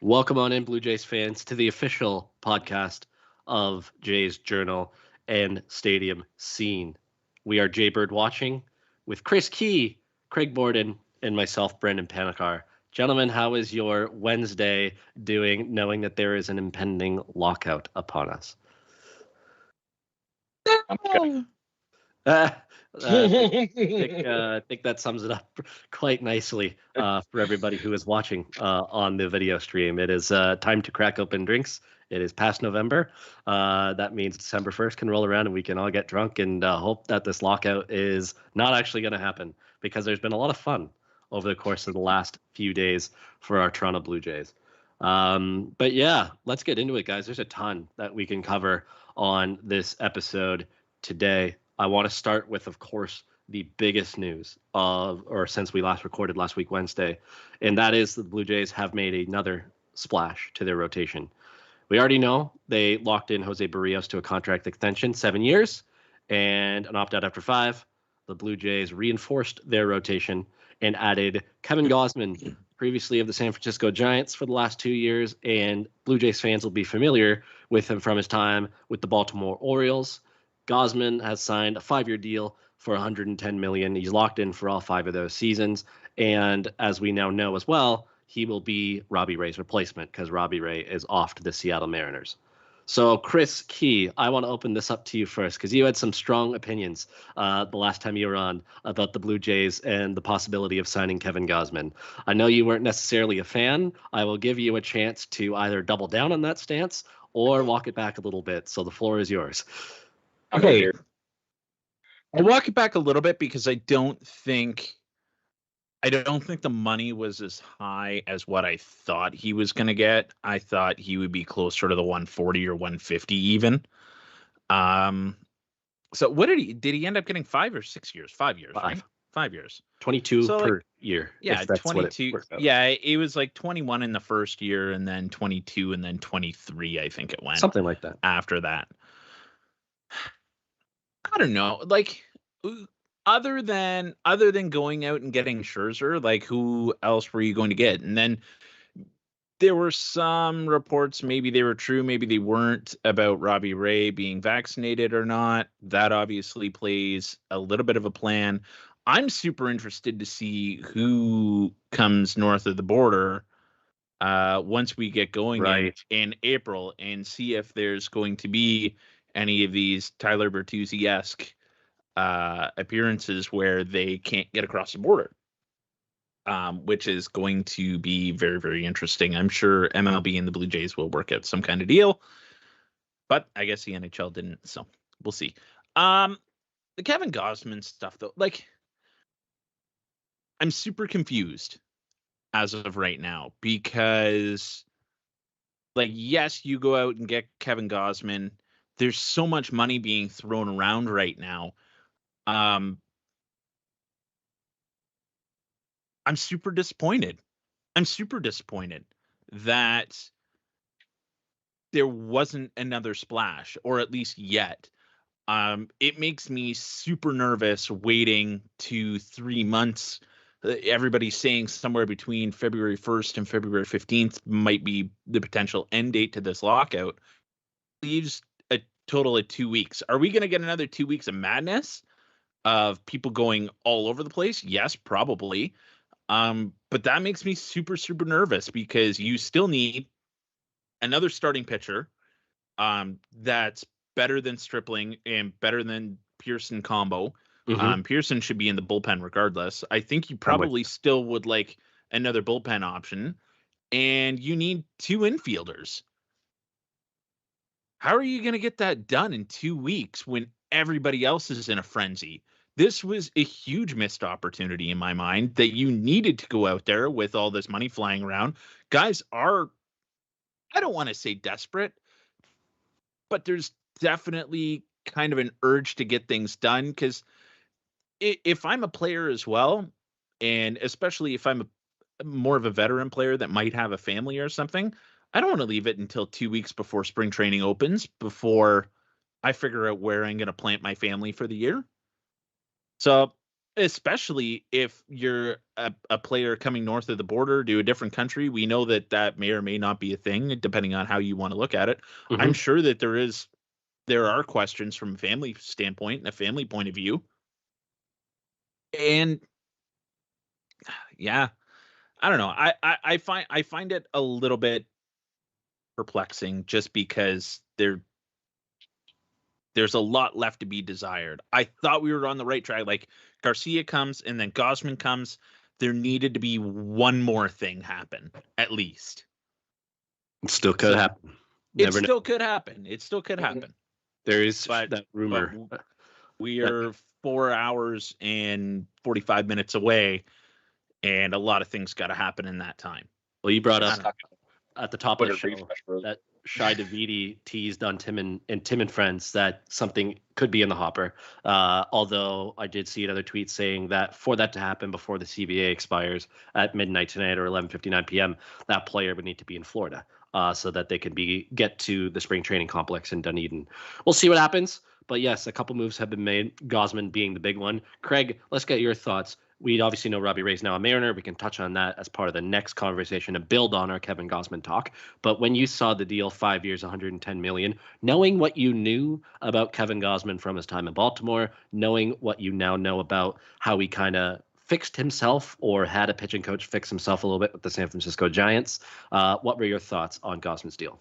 Welcome on in, Blue Jays fans, to the official podcast of Jays Journal and Stadium Scene. We are Jaybird Watching with Chris Key, Craig Borden, and myself, Brendan Panikar. Gentlemen, how is your Wednesday doing, knowing that there is an impending lockout upon us? I'm good. I think that sums it up quite nicely for everybody who is watching on the video stream. It is time to crack open drinks. It is past November. That means December 1st can roll around and we can all get drunk and hope that this lockout is not actually going to happen, because there's been a lot of fun over the course of the last few days for our Toronto Blue Jays. But yeah, let's get into it, guys. There's a ton that we can cover on this episode today. I want to start with, of course, the biggest news since we last recorded last week, Wednesday, and that is the Blue Jays have made another splash to their rotation. We already know they locked in Jose Barrios to a contract extension, 7 years, and an opt-out after 5. The Blue Jays reinforced their rotation and added Kevin Gausman, previously of the San Francisco Giants for the last 2 years, and Blue Jays fans will be familiar with him from his time with the Baltimore Orioles. Gausman has signed a 5-year deal for $110 million. He's locked in for all 5 of those seasons. And as we now know as well, he will be Robbie Ray's replacement, because Robbie Ray is off to the Seattle Mariners. So, Chris Key, I want to open this up to you first, because you had some strong opinions the last time you were on about the Blue Jays and the possibility of signing Kevin Gausman. I know you weren't necessarily a fan. I will give you a chance to either double down on that stance or walk it back a little bit. So the floor is yours. Okay. I'll walk it back a little bit because I don't think the money was as high as what I thought he was going to get. I thought he would be closer to the 140 or 150 even. So what did he end up getting? 5 or 6 years? 5 years, 5. Right? 5 years. 22 per year. Yeah, 22. Yeah, it was like 21 in the first year and then 22 and then 23, I think it went. Something like that. After that. I don't know. Like, other than going out and getting Scherzer, like, who else were you going to get? And then there were some reports, maybe they were true, maybe they weren't, about Robbie Ray being vaccinated or not. That obviously plays a little bit of a plan. I'm super interested to see who comes north of the border once we get going in April, and see if there's going to be any of these Tyler Bertuzzi-esque appearances where they can't get across the border, which is going to be very, very interesting. I'm sure MLB and the Blue Jays will work out some kind of deal, but I guess the NHL didn't, so we'll see. The Kevin Gausman stuff, though, like, I'm super confused as of right now, because, like, yes, you go out and get Kevin Gausman. There's so much money being thrown around right now. I'm super disappointed. I'm super disappointed that there wasn't another splash, or at least yet. It makes me super nervous waiting 2-3 months. Everybody's saying somewhere between February 1st and February 15th might be the potential end date to this lockout. Leaves a total of 2 weeks. Are we going to get another 2 weeks of madness of people going all over the place? Yes, probably. But that makes me super, super nervous, because you still need another starting pitcher that's better than Stripling and better than Pearson combo. Mm-hmm. Pearson should be in the bullpen regardless. I think you probably still would like another bullpen option, and you need 2 infielders. How are you going to get that done in 2 weeks when everybody else is in a frenzy? This was a huge missed opportunity in my mind, that you needed to go out there with all this money flying around. Guys are, I don't want to say desperate, but there's definitely kind of an urge to get things done, because if I'm a player as well, and especially if I'm more of a veteran player that might have a family or something, I don't want to leave it until 2 weeks before spring training opens before I figure out where I'm going to plant my family for the year. So especially if you're a player coming north of the border to a different country. We know that may or may not be a thing, depending on how you want to look at it. Mm-hmm. I'm sure that there are questions from a family standpoint and a family point of view. And yeah, I don't know. I find it a little bit perplexing just because there's a lot left to be desired. I thought we were on the right track. Like Garcia comes and then Gausman comes. There needed to be one more thing happen, at least. It still could happen. It still could happen. It still could happen. There is that rumor. We are 4 hours and 45 minutes away, and a lot of things got to happen in that time. Well, you brought up at the top of the show that Shi Davidi teased on Tim and Friends that something could be in the hopper. Although I did see another tweet saying that for that to happen before the CBA expires at midnight tonight or 11:59 p.m., that player would need to be in Florida so that they could get to the spring training complex in Dunedin. We'll see what happens. But yes, a couple moves have been made, Gausman being the big one. Craig, let's get your thoughts. We obviously know Robbie Ray's now a Mariner. We can touch on that as part of the next conversation and build on our Kevin Gausman talk. But when you saw the deal, 5 years, $110 million, knowing what you knew about Kevin Gausman from his time in Baltimore, knowing what you now know about how he kind of fixed himself or had a pitching coach fix himself a little bit with the San Francisco Giants, what were your thoughts on Gausman's deal?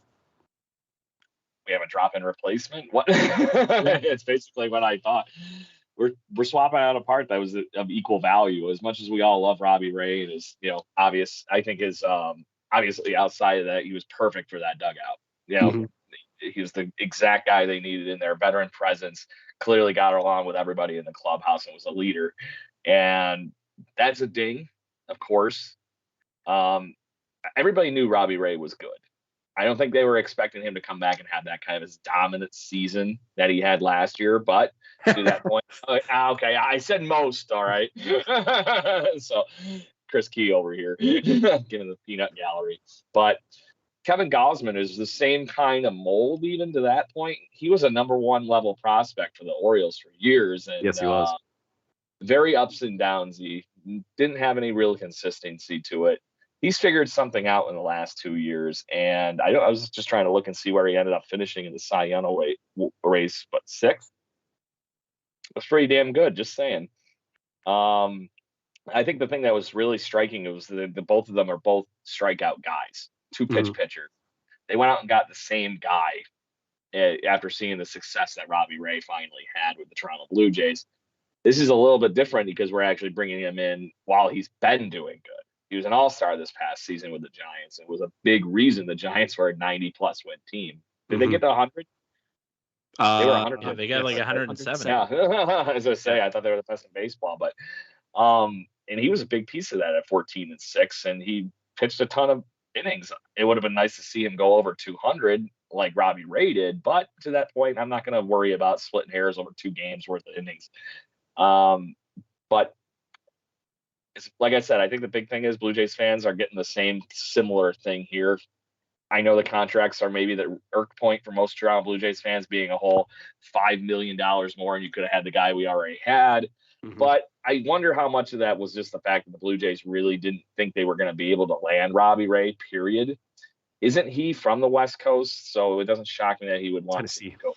We have a drop-in replacement. What? It's basically what I thought. We're swapping out a part that was of equal value. As much as we all love Robbie Ray, and is obvious. I think is obviously outside of that, he was perfect for that dugout. He was the exact guy they needed in there. Veteran presence, clearly got along with everybody in the clubhouse and was a leader. And that's a ding, of course. Everybody knew Robbie Ray was good. I don't think they were expecting him to come back and have that kind of his dominant season that he had last year. But to that point, okay, I said most, all right. So Chris Key over here giving the peanut gallery. But Kevin Gausman is the same kind of mold even to that point. He was a number one level prospect for the Orioles for years. And, yes, he was. Very ups and downs. He didn't have any real consistency to it. He's figured something out in the last 2 years, and I was just trying to look and see where he ended up finishing in the Cy Young race, but 6th. That's pretty damn good, just saying. I think the thing that was really striking was that the both of them are both strikeout guys, 2-pitch pitchers. They went out and got the same guy after seeing the success that Robbie Ray finally had with the Toronto Blue Jays. This is a little bit different because we're actually bringing him in while he's been doing good. He was an all-star this past season with the Giants. It was a big reason the Giants were a 90-plus win team. Did they get to 100? They were 100. Yeah, they got like 107. Yeah, as I say, I thought they were the best in baseball. But and he was a big piece of that at 14-6, and he pitched a ton of innings. It would have been nice to see him go over 200 like Robbie Ray did. But to that point, I'm not going to worry about splitting hairs over 2 games worth of innings. But like I said, I think the big thing is Blue Jays fans are getting the same similar thing here. I know the contracts are maybe the irk point for most Toronto Blue Jays fans being a whole $5 million more, and you could have had the guy we already had. But I wonder how much of that was just the fact that the Blue Jays really didn't think they were going to be able to land Robbie Ray, period. Isn't he from the West Coast? So it doesn't shock me that he would want to go.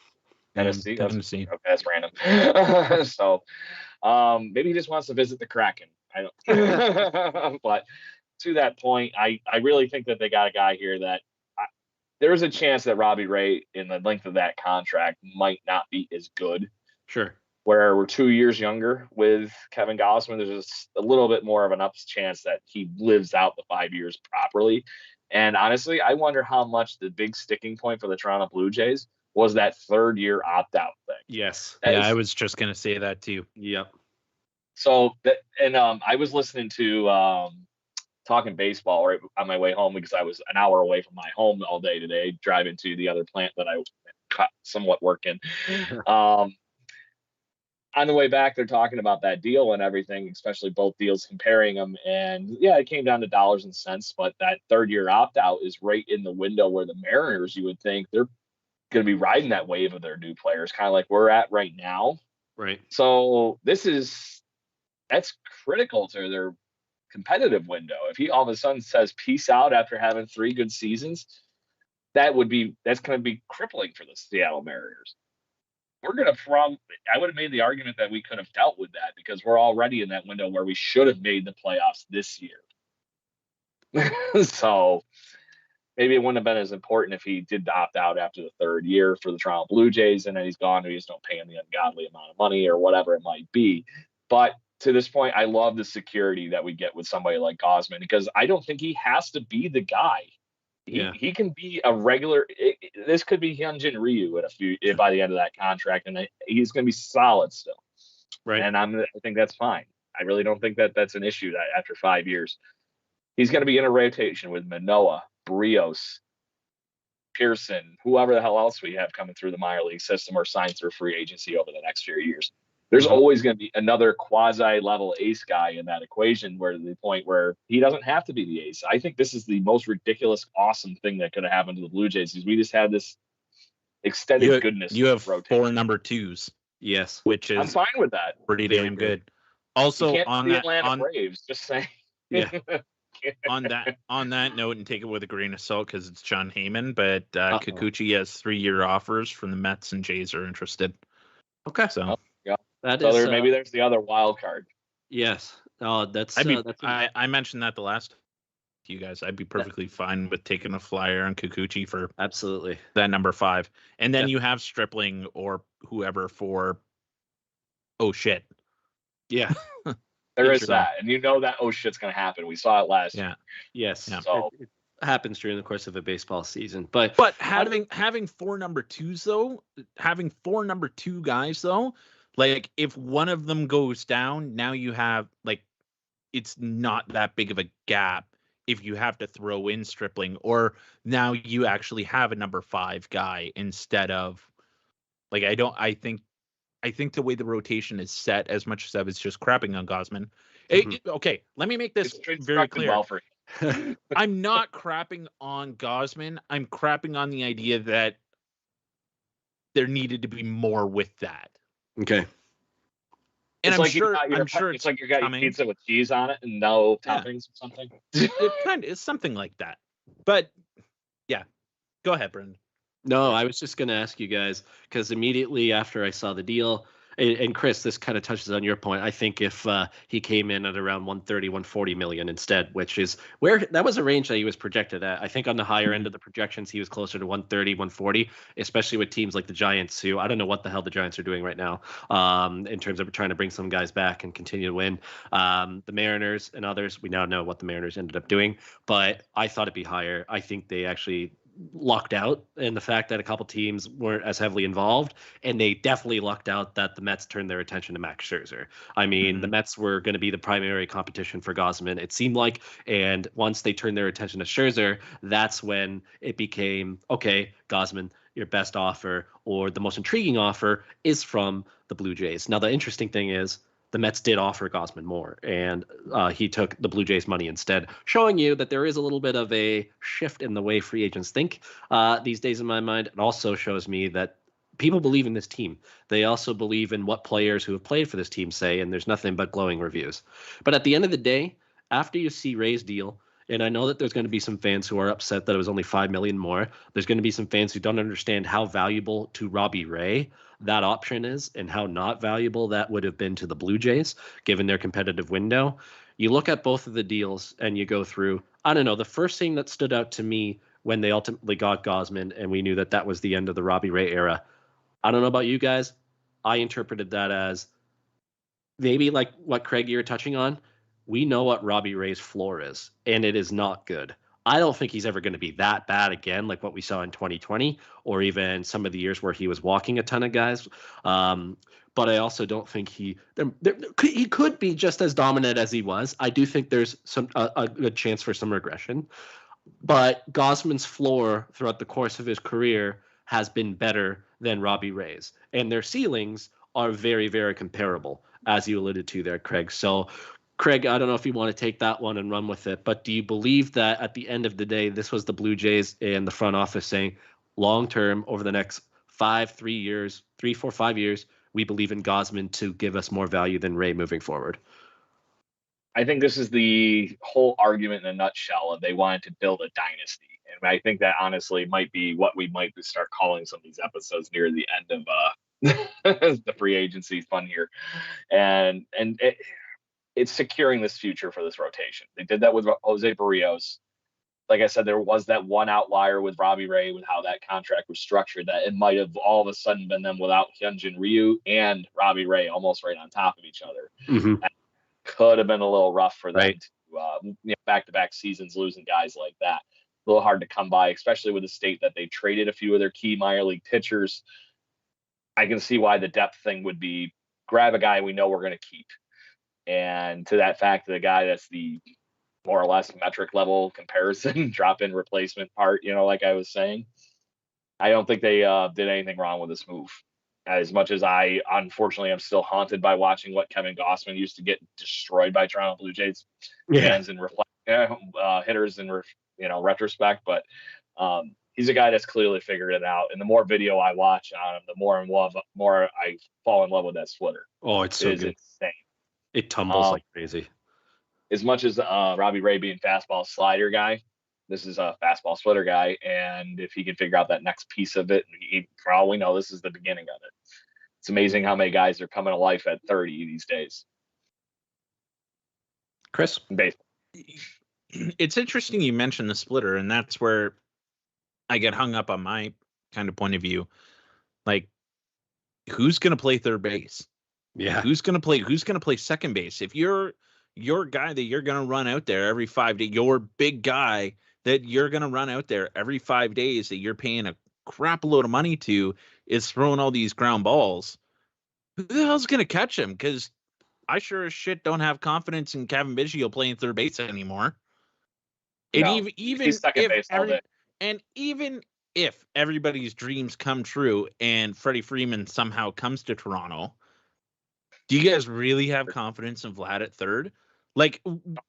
Tennessee. Okay, that's random. So maybe he just wants to visit the Kraken. I don't. But to that point, I really think that they got a guy here that there is a chance that Robbie Ray, in the length of that contract, might not be as good. Sure. Where we're 2 years younger with Kevin Gausman, there's just a little bit more of an ups chance that he lives out the 5 years properly. And honestly, I wonder how much the big sticking point for the Toronto Blue Jays was that 3rd-year opt-out thing. Yes. I was just going to say that too. Yep. So, I was listening to Talking Baseball right on my way home because I was an hour away from my home all day today, driving to the other plant that I somewhat work in. On the way back, they're talking about that deal and everything, especially both deals, comparing them. And yeah, it came down to dollars and cents, but that 3rd-year opt-out is right in the window where the Mariners, you would think, they're going to be riding that wave of their new players, kind of like we're at right now. Right. So this is that's critical to their competitive window. If he all of a sudden says peace out after having 3 good seasons, that's going to be crippling for the Seattle Mariners. I would have made the argument that we could have dealt with that because we're already in that window where we should have made the playoffs this year. So maybe it wouldn't have been as important if he did opt out after the 3rd year for the Toronto Blue Jays and then he's gone and we just don't pay him the ungodly amount of money or whatever it might be. But to this point, I love the security that we get with somebody like Gausman because I don't think he has to be the guy. He can be a regular. This could be Hyunjin Ryu by the end of that contract, and he's going to be solid still. Right. And I think that's fine. I really don't think that that's an issue after 5 years. He's going to be in a rotation with Manoah, Brios, Pearson, whoever the hell else we have coming through the minor league system or signed through free agency over the next few years. There's always going to be another quasi-level ace guy in that equation where the point where he doesn't have to be the ace. I think this is the most ridiculous, awesome thing that could have happened to the Blue Jays is we just had this extended goodness. You have rotation. 4 number 2s. Yes. Which is I'm fine with that. Pretty damn good. Also, you can't the Atlanta Braves, just saying. Yeah. on that note, and take it with a grain of salt because it's John Heyman, but Kikuchi has 3-year offers from the Mets and Jays are interested. Okay. So maybe there's the other wild card. Yes. That's. I mentioned that the last to you guys. I'd be perfectly fine with taking a flyer on Kikuchi for absolutely that number 5, and then you have Stripling or whoever for. Oh shit. Yeah. There is that, and that shit's gonna happen. We saw it last year. Yes. Yeah. So it happens during the course of a baseball season, but having 4 number 2s though, having 4 number 2 guys though, like if one of them goes down, now you have it's not that big of a gap if you have to throw in Stripling, or now you actually have a number 5 guy instead of I think the way the rotation is set, as much as I was just crapping on Gausman. Okay, let me make this very clear. I'm not crapping on Gausman. I'm crapping on the idea that there needed to be more with that. Okay. And I'm sure it's like you got your pizza with cheese on it and no toppings or something. It kind of is something like that. But yeah, go ahead, Brendan. No, I was just going to ask you guys, because immediately after I saw the deal, and Chris, this kind of touches on your point. I think if he came in at around 130, 140 million instead, which is where that was a range that he was projected at. I think on the higher end of the projections, he was closer to 130, 140, especially with teams like the Giants, who I don't know what the hell the Giants are doing right now in terms of trying to bring some guys back and continue to win. The Mariners and others, we now know what the Mariners ended up doing, but I thought it'd be higher. I think they actually lucked out in the fact that a couple teams weren't as heavily involved, and they definitely lucked out that the Mets turned their attention to Max Scherzer. I mean, the Mets were going to be the primary competition for Gausman, it seemed like, and once they turned their attention to Scherzer, that's when it became, okay, Gausman, your best offer or the most intriguing offer is from the Blue Jays. Now, the interesting thing is the Mets did offer Gausman more, and he took the Blue Jays money instead, showing you that there is a little bit of a shift in the way free agents think these days in my mind. It also shows me that people believe in this team. They also believe in what players who have played for this team say, and there's nothing but glowing reviews. But at the end of the day, after you see Ray's deal, and I know that there's going to be some fans who are upset that it was only $5 million more. There's going to be some fans who don't understand how valuable to Robbie Ray that option is and how not valuable that would have been to the Blue Jays, given their competitive window. You look at both of the deals and you go through, I don't know, the first thing that stood out to me when they ultimately got Gausman and we knew that that was the end of the Robbie Ray era. I don't know about you guys. I interpreted that as maybe like what Craig, you're touching on. We know what Robbie Ray's floor is, and it is not good. I don't think he's ever going to be that bad again, like what we saw in 2020, or even some of the years where he was walking a ton of guys. But I also don't think he could be just as dominant as he was. I do think there's a good chance for some regression. But Gausman's floor throughout the course of his career has been better than Robbie Ray's, and their ceilings are very, very comparable, as you alluded to there, Craig. So, Craig, I don't know if you want to take that one and run with it, but do you believe that at the end of the day, this was the Blue Jays and the front office saying, long-term, over the next 3 years, 3, 4, 5 years, we believe in Gausman to give us more value than Ray moving forward? I think this is the whole argument in a nutshell of they wanted to build a dynasty. And I think that honestly might be what we might start calling some of these episodes near the end of the free agency fun here. And it's securing this future for this rotation. They did that with Jose Barrios. Like I said, there was that one outlier with Robbie Ray with how that contract was structured that it might have all of a sudden been them without Hyunjin Ryu and Robbie Ray almost right on top of each other. Mm-hmm. Could have been a little rough for them Right. to back-to-back seasons losing guys like that. A little hard to come by, especially with the state that they traded a few of their key minor league pitchers. I can see why the depth thing would be grab a guy we know we're going to keep. And to that fact, the guy that's the more or less metric level comparison, drop in replacement part, like I was saying, I don't think they did anything wrong with this move. As much as I, unfortunately, am still haunted by watching what Kevin Gossman used to get destroyed by Toronto Blue Jays fans and hitters in retrospect, but he's a guy that's clearly figured it out. And the more video I watch on him, the more I fall in love with that splitter. Oh, it's so good. Insane. It tumbles like crazy. As much as Robbie Ray being fastball slider guy, this is a fastball splitter guy, and if he can figure out that next piece of it, for all we know, this is the beginning of it. It's amazing how many guys are coming to life at 30 these days. Chris? It's interesting you mentioned the splitter, and that's where I get hung up on my kind of point of view. Like, who's going to play third base? Yeah. Who's going to play second base? If your guy that you're going to run out there every 5 days, your big guy that you're going to run out there every 5 days that you're paying a crap load of money to is throwing all these ground balls, who the hell's going to catch him? Because I sure as shit don't have confidence in Kevin Biggio playing third base anymore. And even if everybody's dreams come true and Freddie Freeman somehow comes to Toronto, do you guys really have confidence in Vlad at third? Like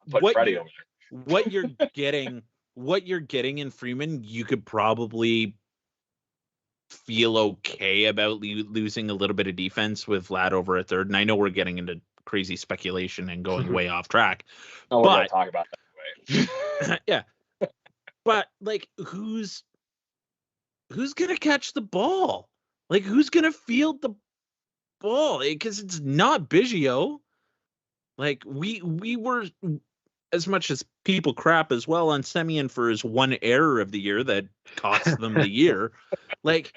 what you're getting in Freeman, you could probably feel okay about losing a little bit of defense with Vlad over at third. And I know we're getting into crazy speculation and going way off track. Oh, we're gonna talk about that anyway. Yeah. But like who's gonna catch the ball? Like who's gonna field the ball? Because it's not Biggio. Like we were, as much as people crap as well on Semien for his one error of the year that cost them the year. Like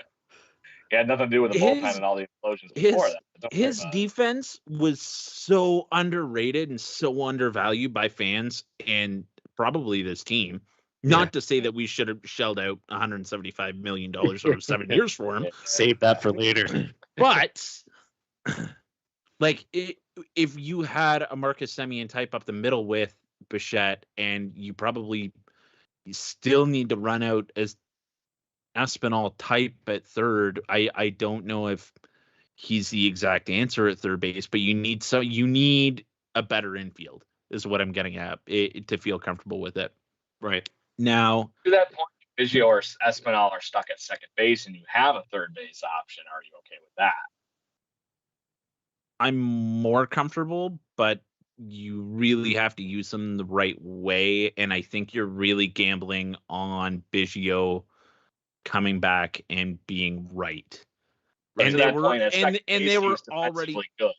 it had nothing to do with the bullpen and all the explosions before that. His defense was so underrated and so undervalued by fans and probably this team. Not to say that we should have shelled out $175 million over 7 years for him. Save that for later. But like if you had a Marcus Semien type up the middle with Bichette, and you still need to run out as Espinal type at third, I don't know if he's the exact answer at third base, but you need a better infield is what I'm getting at to feel comfortable with it. Right. Now, to that point, Biggio or Espinal are stuck at second base and you have a third base option. Are you okay with that? I'm more comfortable, but you really have to use them the right way. And I think you're really gambling on Biggio coming back and being right. And they were already good.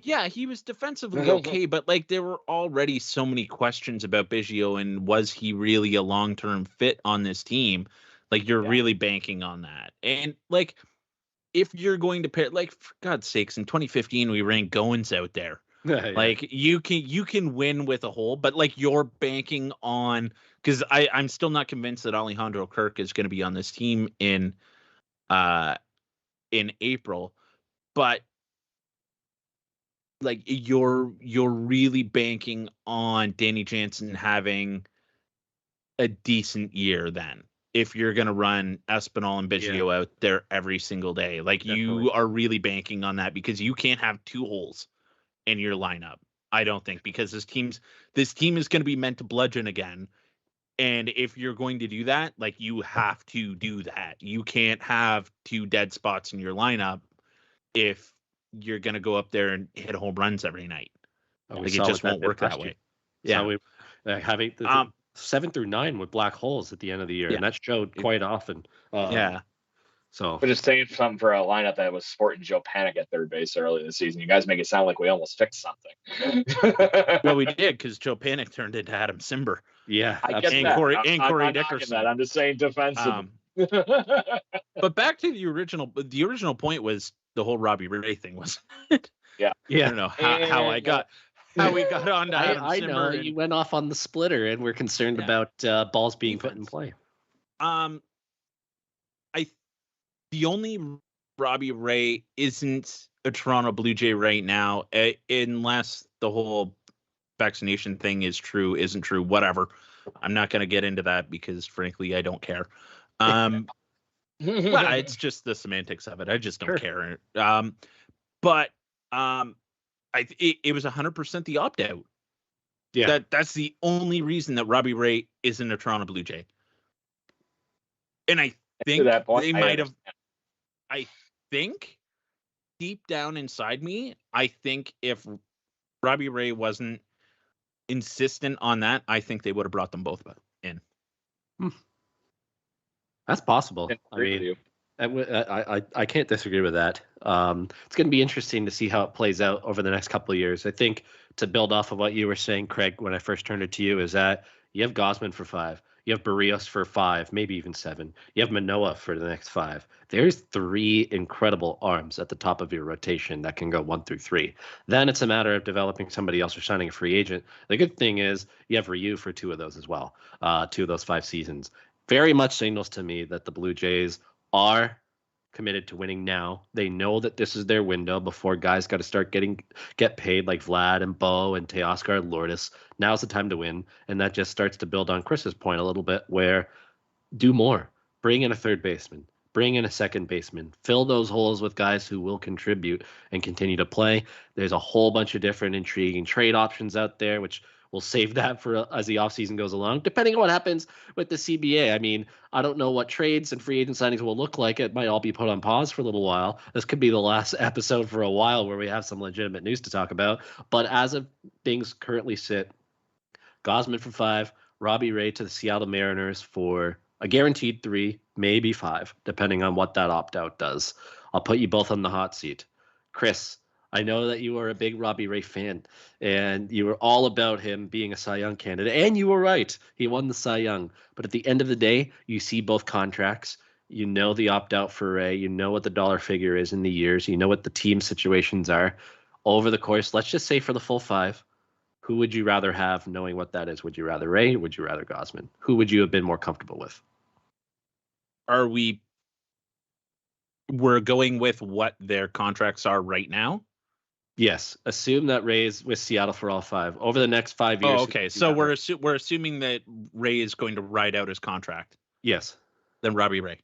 Yeah, he was defensively okay, but like there were already so many questions about Biggio and was he really a long-term fit on this team? Like you're really banking on that. And like if you're going to pair, like for God's sakes, in 2015 we ran Goins out there. Yeah. Like you can win with a hole, but like you're banking on, because I'm still not convinced that Alejandro Kirk is going to be on this team in April, but like you're really banking on Danny Jansen having a decent year then. If you're going to run Espinal and Biggio out there every single day, like you are really banking on that, because you can't have two holes in your lineup. I don't think, because this team is going to be meant to bludgeon again. And if you're going to do that, like you have to do that. You can't have two dead spots in your lineup if you're going to go up there and hit home runs every night. Like it just won't work that way. Yeah. So we having the 7 through 9 with black holes at the end of the year, and that showed quite often. So, but just saying something for a lineup that was sporting Joe Panic at third base early this season. You guys make it sound like we almost fixed something. Well, we did, because Joe Panic turned into Adam Simber. Yeah, I get and that. Corey I'm Dickerson. I'm just saying defensive. But back to the original point was the whole Robbie Ray thing, wasn't it? Yeah. I don't know how we got on to Adam I Simber. know you went off on the splitter, and we're concerned about balls being put in play. The only Robbie Ray isn't a Toronto Blue Jay right now, unless the whole vaccination thing is true, isn't true, whatever. I'm not going to get into that because, frankly, I don't care. Well, it's just the semantics of it. I just don't care. But it was 100% the opt out. Yeah, that's the only reason that Robbie Ray isn't a Toronto Blue Jay. And I think they might have. I think deep down inside me, I think if Robbie Ray wasn't insistent on that, I think they would have brought them both in. That's possible. I mean, I can't disagree with that. It's going to be interesting to see how it plays out over the next couple of years. I think to build off of what you were saying, Craig, when I first turned it to you, is that you have Gausman for 5. You have Barrios for 5, maybe even 7. You have Manoah for the next 5. There's 3 incredible arms at the top of your rotation that can go 1 through 3. Then it's a matter of developing somebody else or signing a free agent. The good thing is you have Ryu for 2 of those as well, 2 of those 5 seasons. Very much signals to me that the Blue Jays are committed to winning now. They know that this is their window before guys got to start get paid like Vlad and Bo and Teoscar and Lourdes. Now's the time to win, and that just starts to build on Chris's point a little bit, where do more. Bring in a third baseman. Bring in a second baseman. Fill those holes with guys who will contribute and continue to play. There's a whole bunch of different intriguing trade options out there, which we'll save that for as the offseason goes along, depending on what happens with the CBA. I mean, I don't know what trades and free agent signings will look like. It might all be put on pause for a little while. This could be the last episode for a while where we have some legitimate news to talk about. But as of things currently sit, Gausman for 5, Robbie Ray to the Seattle Mariners for a guaranteed 3, maybe 5, depending on what that opt-out does. I'll put you both on the hot seat. Chris, I know that you are a big Robbie Ray fan, and you were all about him being a Cy Young candidate, and you were right. He won the Cy Young. But at the end of the day, you see both contracts. You know the opt-out for Ray. You know what the dollar figure is in the years. You know what the team situations are. Over the course, let's just say for the full 5, who would you rather have, knowing what that is? Would you rather Ray? Would you rather Gausman? Who would you have been more comfortable with? We're going with what their contracts are right now? Yes. Assume that Ray's with Seattle for all 5 over the next 5 years. Oh, okay. So we're assuming that Ray is going to ride out his contract. Yes. Then Robbie Ray.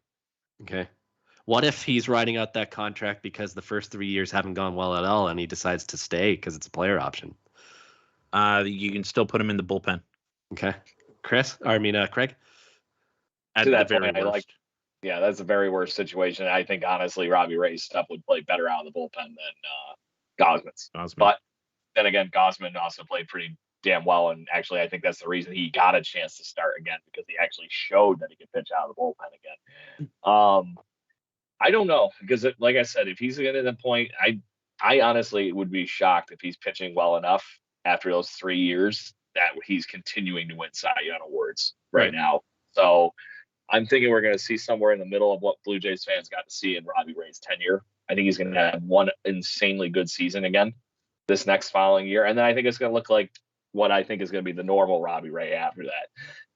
Okay. What if he's riding out that contract because the first 3 years haven't gone well at all, and he decides to stay because it's a player option? You can still put him in the bullpen. Okay. Craig? To that point, yeah, that's a very worst situation. I think, honestly, Robbie Ray's stuff would play better out of the bullpen than Gausman's. But then again, Gausman also played pretty damn well. And actually, I think that's the reason he got a chance to start again, because he actually showed that he could pitch out of the bullpen again. I don't know, because like I said, if he's getting to the point, I honestly would be shocked if he's pitching well enough after those 3 years that he's continuing to win Cy Young awards right now. So I'm thinking we're going to see somewhere in the middle of what Blue Jays fans got to see in Robbie Ray's tenure. I think he's going to have one insanely good season again this next following year. And then I think it's going to look like what I think is going to be the normal Robbie Ray after that.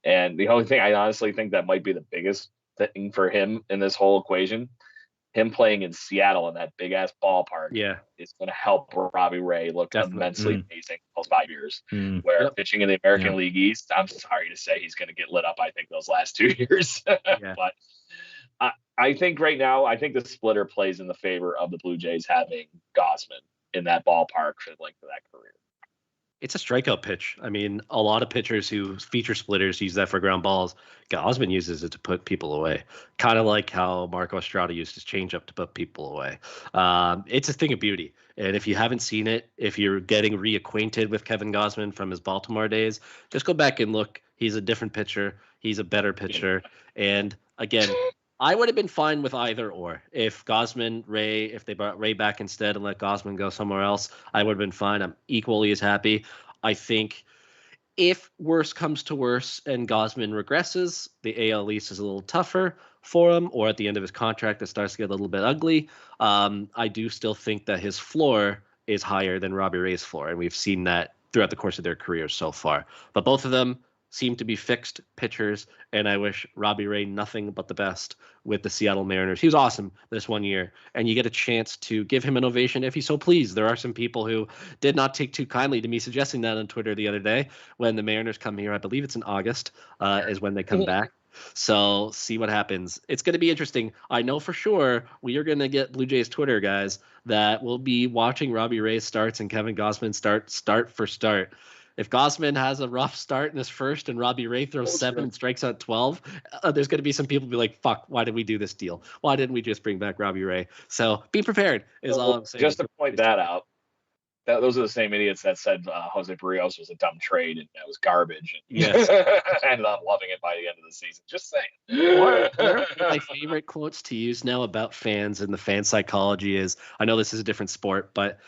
And the only thing I honestly think that might be the biggest thing for him in this whole equation, him playing in Seattle in that big ass ballpark, is going to help Robbie Ray look immensely amazing those 5 years. Where pitching in the American League East, I'm sorry to say, he's going to get lit up, I think, those last 2 years. But I think right now, I think the splitter plays in the favor of the Blue Jays having Gausman in that ballpark for the length of that career. it's a strikeout pitch. I mean, a lot of pitchers who feature splitters use that for ground balls. Gausman uses it to put people away, kind of like how Marco Estrada used his changeup to put people away. It's a thing of beauty. And if you haven't seen it, if you're getting reacquainted with Kevin Gausman from his Baltimore days, just go back and look. He's a different pitcher. He's a better pitcher. And again, I would have been fine with either or. If Gausman, Ray, if they brought Ray back instead and let Gausman go somewhere else, I would have been fine. I'm equally as happy. I think if worse comes to worse and Gausman regresses, the AL East is a little tougher for him, or at the end of his contract, it starts to get a little bit ugly. I do still think that his floor is higher than Robbie Ray's floor, and we've seen that throughout the course of their careers so far. But both of them seem to be fixed pitchers, and I wish Robbie Ray nothing but the best with the Seattle Mariners. He was awesome this one year, and you get a chance to give him an ovation if he's so pleased. There are some people who did not take too kindly to me suggesting that on Twitter the other day when the Mariners come here. I believe it's in August is when they come back. So see what happens. It's going to be interesting. I know for sure we are going to get Blue Jays Twitter guys that will be watching Robbie Ray starts and Kevin Gausman start for start. If Gausman has a rough start in his first and Robbie Ray throws 7 and strikes out 12, there's going to be some people be like, fuck, why did we do this deal? Why didn't we just bring back Robbie Ray? So be prepared is all I'm saying. Just to point that out, those are the same idiots that said Jose Barrios was a dumb trade and that was garbage. And Yes. ended up loving it by the end of the season. Just saying. One of my favorite quotes to use now about fans and the fan psychology is, I know this is a different sport, but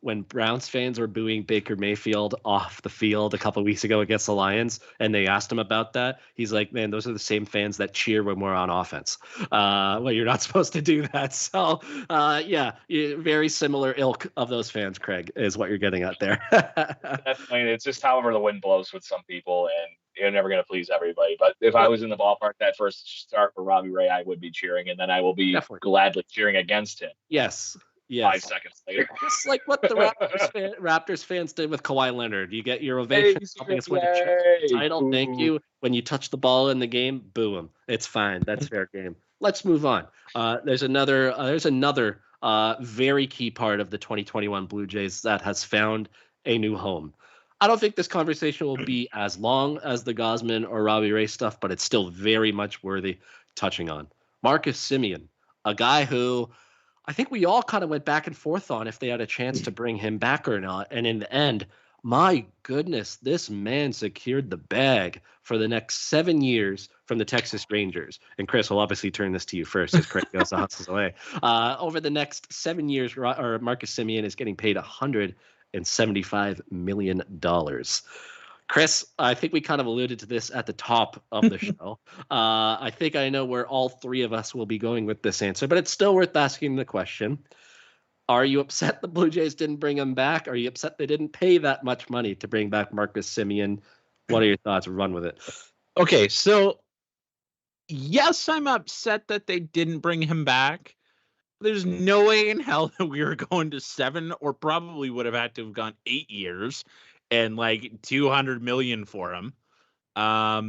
when Browns fans were booing Baker Mayfield off the field a couple of weeks ago against the Lions, and they asked him about that, he's like, man, those are the same fans that cheer when we're on offense. Well, you're not supposed to do that. So, yeah, very similar ilk of those fans, Craig, is what you're getting at there. Definitely. It's just however the wind blows with some people, and you're never going to please everybody. But if I was in the ballpark that first start for Robbie Ray, I would be cheering, and then I will be gladly cheering against him. Yes. 5 seconds later. Just like what the Raptors fans did with Kawhi Leonard. You get your ovation, helping us win the title. Thank you. When you touch the ball in the game, boo him. It's fine. That's fair game. Let's move on. There's another very key part of the 2021 Blue Jays that has found a new home. I don't think this conversation will be as long as the Gausman or Robbie Ray stuff, but it's still very much worthy touching on. Marcus Semien, a guy who I think we all kind of went back and forth on if they had a chance to bring him back or not. And in the end, my goodness, this man secured the bag for the next 7 years from the Texas Rangers. And Chris, will obviously turn this to you first as Craig goes the hustles away. Over the next 7 years, Marcus Semien is getting paid $175 million. Chris, I think we kind of alluded to this at the top of the show. I think I know where all three of us will be going with this answer, but it's still worth asking the question. Are you upset the Blue Jays didn't bring him back? Are you upset they didn't pay that much money to bring back Marcus Semien? What are your thoughts? Run with it. Okay, so yes, I'm upset that they didn't bring him back. There's no way in hell that we were going to 7 or probably would have had to have gone 8 years and like 200 million for him. Not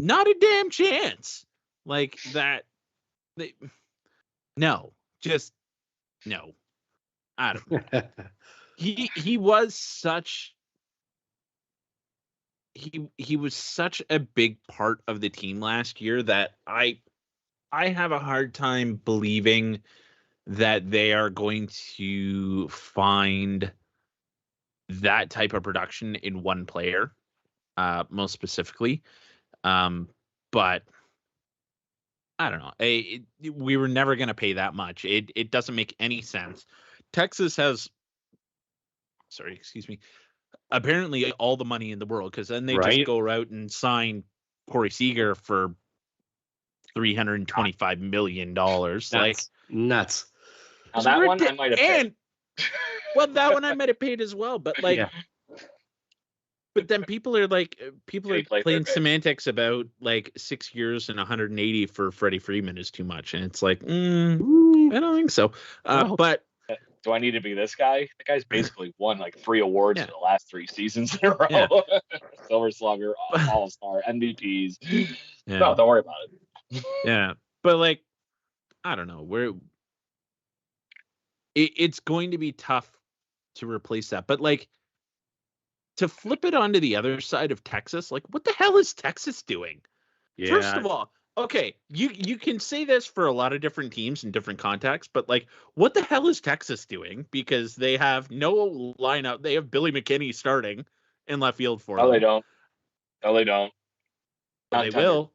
a damn chance. Like that. No. I don't know. He was such a big part of the team last year that I have a hard time believing that they are going to find that type of production in one player, most specifically. But I don't know. We were never going to pay that much. It doesn't make any sense. Texas has, apparently all the money in the world, because then they just go out and sign Corey Seager for $325 million. Nuts. Now that one I might have paid. Well, that one I might have paid as well, but like, but then people are playing semantics about like 6 years and 180 for Freddie Freeman is too much, and it's like, I don't think so. But do I need to be this guy? The guy's basically won like 3 awards for the last 3 seasons in a row. Yeah. Silver Slugger, All-Star, MVPs. Yeah. No, don't worry about it. Yeah, but like, I don't know. It's going to be tough to replace that. But like, to flip it onto the other side of Texas, like what the hell is Texas doing? Yeah. First of all, okay, you can say this for a lot of different teams in different contexts, but like, what the hell is Texas doing? Because they have no lineup. They have Billy McKinney starting in left field for them. They don't. No, they don't. But they will.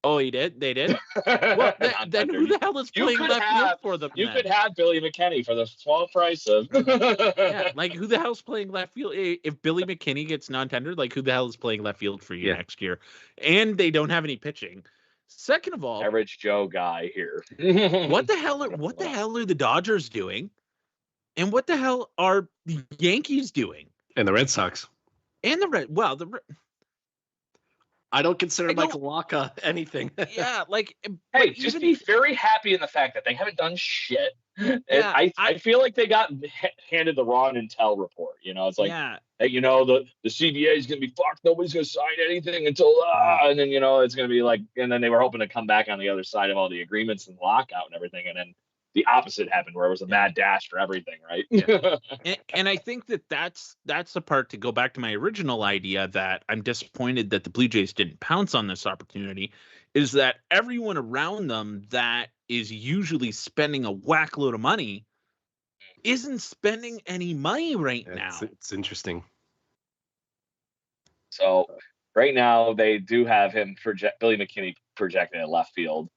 Oh, he did? They did? Well, then who the hell is playing left field for them? You could have Billy McKinney for the small price of. Yeah, like who the hell's playing left field? If Billy McKinney gets non-tendered, like who the hell is playing left field for you next year? And they don't have any pitching. Second of all, average Joe guy here. What the hell are the Dodgers doing? And what the hell are the Yankees doing? And the Red Sox. And the I don't consider Michael Wacha anything. Yeah, like hey, just be very happy in the fact that they haven't done shit. Yeah, I feel like they got handed the wrong intel report. You know, it's like, hey, you know, the CBA is gonna be fucked. Nobody's gonna sign anything until and then, you know, it's gonna be like, and then they were hoping to come back on the other side of all the agreements and lockout and everything, and then the opposite happened where it was a mad dash for everything, right? Yeah. and I think that's the part, to go back to my original idea that I'm disappointed that the Blue Jays didn't pounce on this opportunity, is that everyone around them that is usually spending a whack load of money isn't spending any money now. It's interesting. So right now they do have him Billy McKinney projected at left field.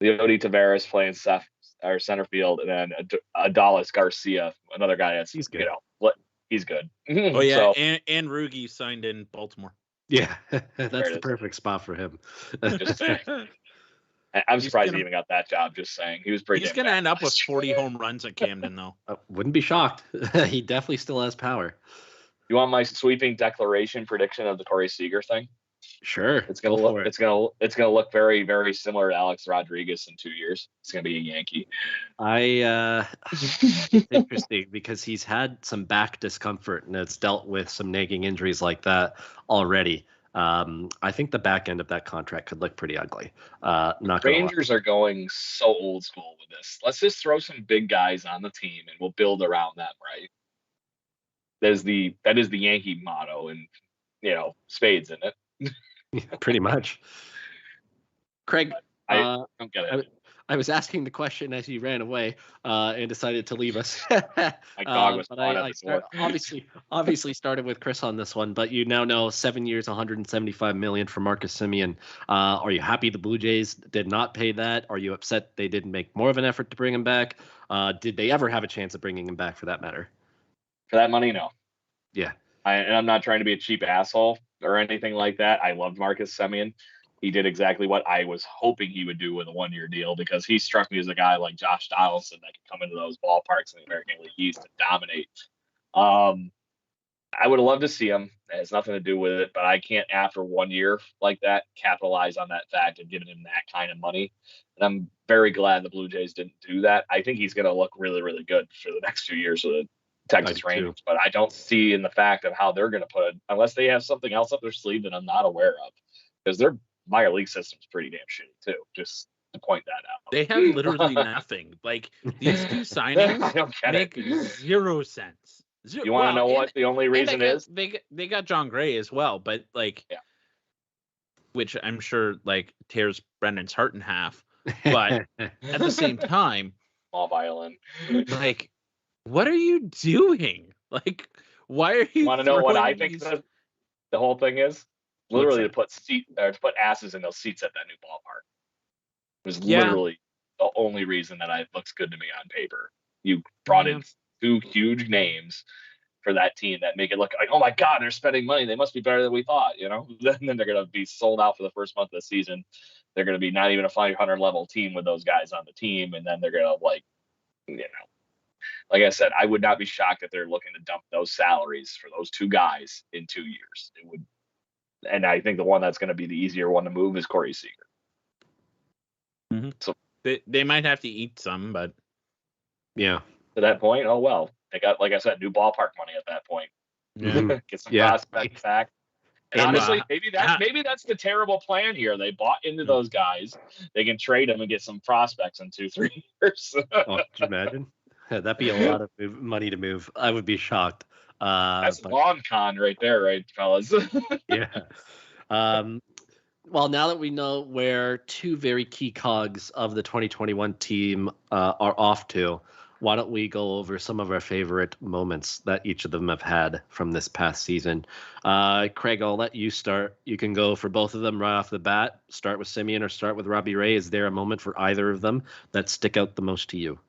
Leody Taveras playing center field, and then Adolis Garcia, another guy that's, he's good. You know, he's good. Oh yeah, so, and Rugi signed in Baltimore. Yeah, that's the perfect spot for him. Just saying. I'm surprised he even got that job. Just saying, he was pretty. He's going to end up with 40 home runs at Camden, though. Wouldn't be shocked. He definitely still has power. You want my sweeping declaration prediction of the Corey Seager thing? Sure. It's gonna look very, very similar to Alex Rodriguez in 2 years. It's gonna be a Yankee. Interesting, because he's had some back discomfort and it's dealt with some nagging injuries like that already. I think the back end of that contract could look pretty ugly. Rangers are going so old school with this. Let's just throw some big guys on the team and we'll build around them, right? That is the Yankee motto, and you know, spades in it. Yeah, pretty much. Craig, I don't get it. I was asking the question as you ran away and decided to leave us. My dog was obviously started with Chris on this one, but you now know 7 years, $175 million for Marcus Semien. Are you happy the Blue Jays did not pay that? Are you upset they didn't make more of an effort to bring him back? Did they ever have a chance of bringing him back, for that matter? For that money, no. Yeah. And I'm not trying to be a cheap asshole or anything like that. I loved Marcus Semien. He did exactly what I was hoping he would do with a 1-year deal, because he struck me as a guy like Josh Donaldson that could come into those ballparks in the American League East and dominate. I would have loved to see him. It has nothing to do with it, but I can't, after 1 year like that, capitalize on that fact of giving him that kind of money. And I'm very glad the Blue Jays didn't do that. I think he's going to look really, really good for the next few years with the Texas Rangers, but I don't see in the fact of how they're going to put it, unless they have something else up their sleeve that I'm not aware of, because their minor league system's pretty damn shitty too. Just to point that out. They have literally nothing. Like, these two signings make zero sense. You want to know what the only reason is? They got John Gray as well, but like, which I'm sure like tears Brendan's heart in half. But at the same time, small violin. Like, what are you doing? Like, why are you? Want to know what I think the whole thing is? Literally to put asses in those seats at that new ballpark. It was literally the only reason that it looks good to me on paper. You brought in 2 huge names for that team that make it look like, oh my God, they're spending money. They must be better than we thought, you know? Then they're going to be sold out for the first month of the season. They're going to be not even a 500 level team with those guys on the team. And then they're going to, like, you know, like I said, I would not be shocked if they're looking to dump those salaries for those 2 guys in 2 years. It would. And I think the one that's going to be the easier one to move is Corey Seager. Mm-hmm. So they might have to eat some, but yeah, to that point, oh well, they got, like I said, new ballpark money at that point. Get some prospects back. And honestly, maybe that's the terrible plan here. They bought into those guys. They can trade them and get some prospects in 2-3 years. Oh, could you imagine? That'd be a lot of money to move. I would be shocked. That's But long con right there, right, fellas? yeah. Well, now that we know where two very key cogs of the 2021 team are off to, why don't we go over some of our favorite moments that each of them have had from this past season? Craig, I'll let you start. You can go for both of them right off the bat. Start with Semien or start with Robbie Ray. Is there a moment for either of them that stick out the most to you?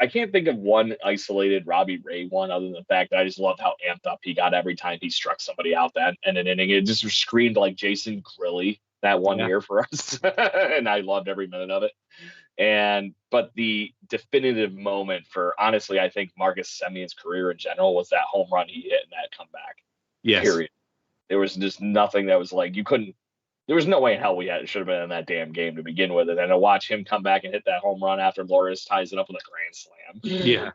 I can't think of one isolated Robbie Ray one other than the fact that I just loved how amped up he got every time he struck somebody out that in an inning. It just screamed like Jason Grilly that one Yeah. year for us. And I loved every minute of it. But the definitive moment for, honestly, I think Marcus Semien's career in general was that home run he hit in that comeback. Yes. Period. There was just nothing that was like, there was no way in hell should have been in that damn game to begin with. And then to watch him come back and hit that home run after Lourdes ties it up with a grand slam. Yeah.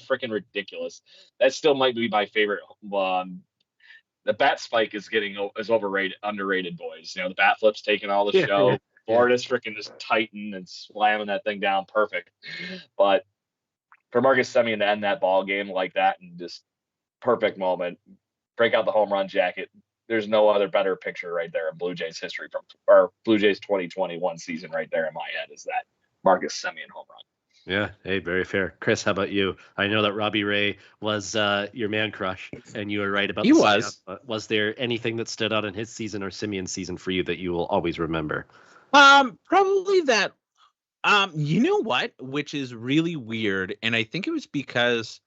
Freaking ridiculous. That still might be my favorite. The bat spike is underrated, boys. You know, the bat flip's taking all the show. Lourdes freaking just tighten and slamming that thing down perfect. But for Marcus Semien to end that ball game like that and just perfect moment, break out the home run jacket. There's no other better picture right there in Blue Jays history or Blue Jays 2021 season right there in my head is that Marcus Semien home run. Yeah, hey, very fair. Chris, how about you? I know that Robbie Ray was your man crush, and you were right about He was. Was there anything that stood out in his season or Semien's season for you that you will always remember? Probably that. You know what? Which is really weird, and I think it was because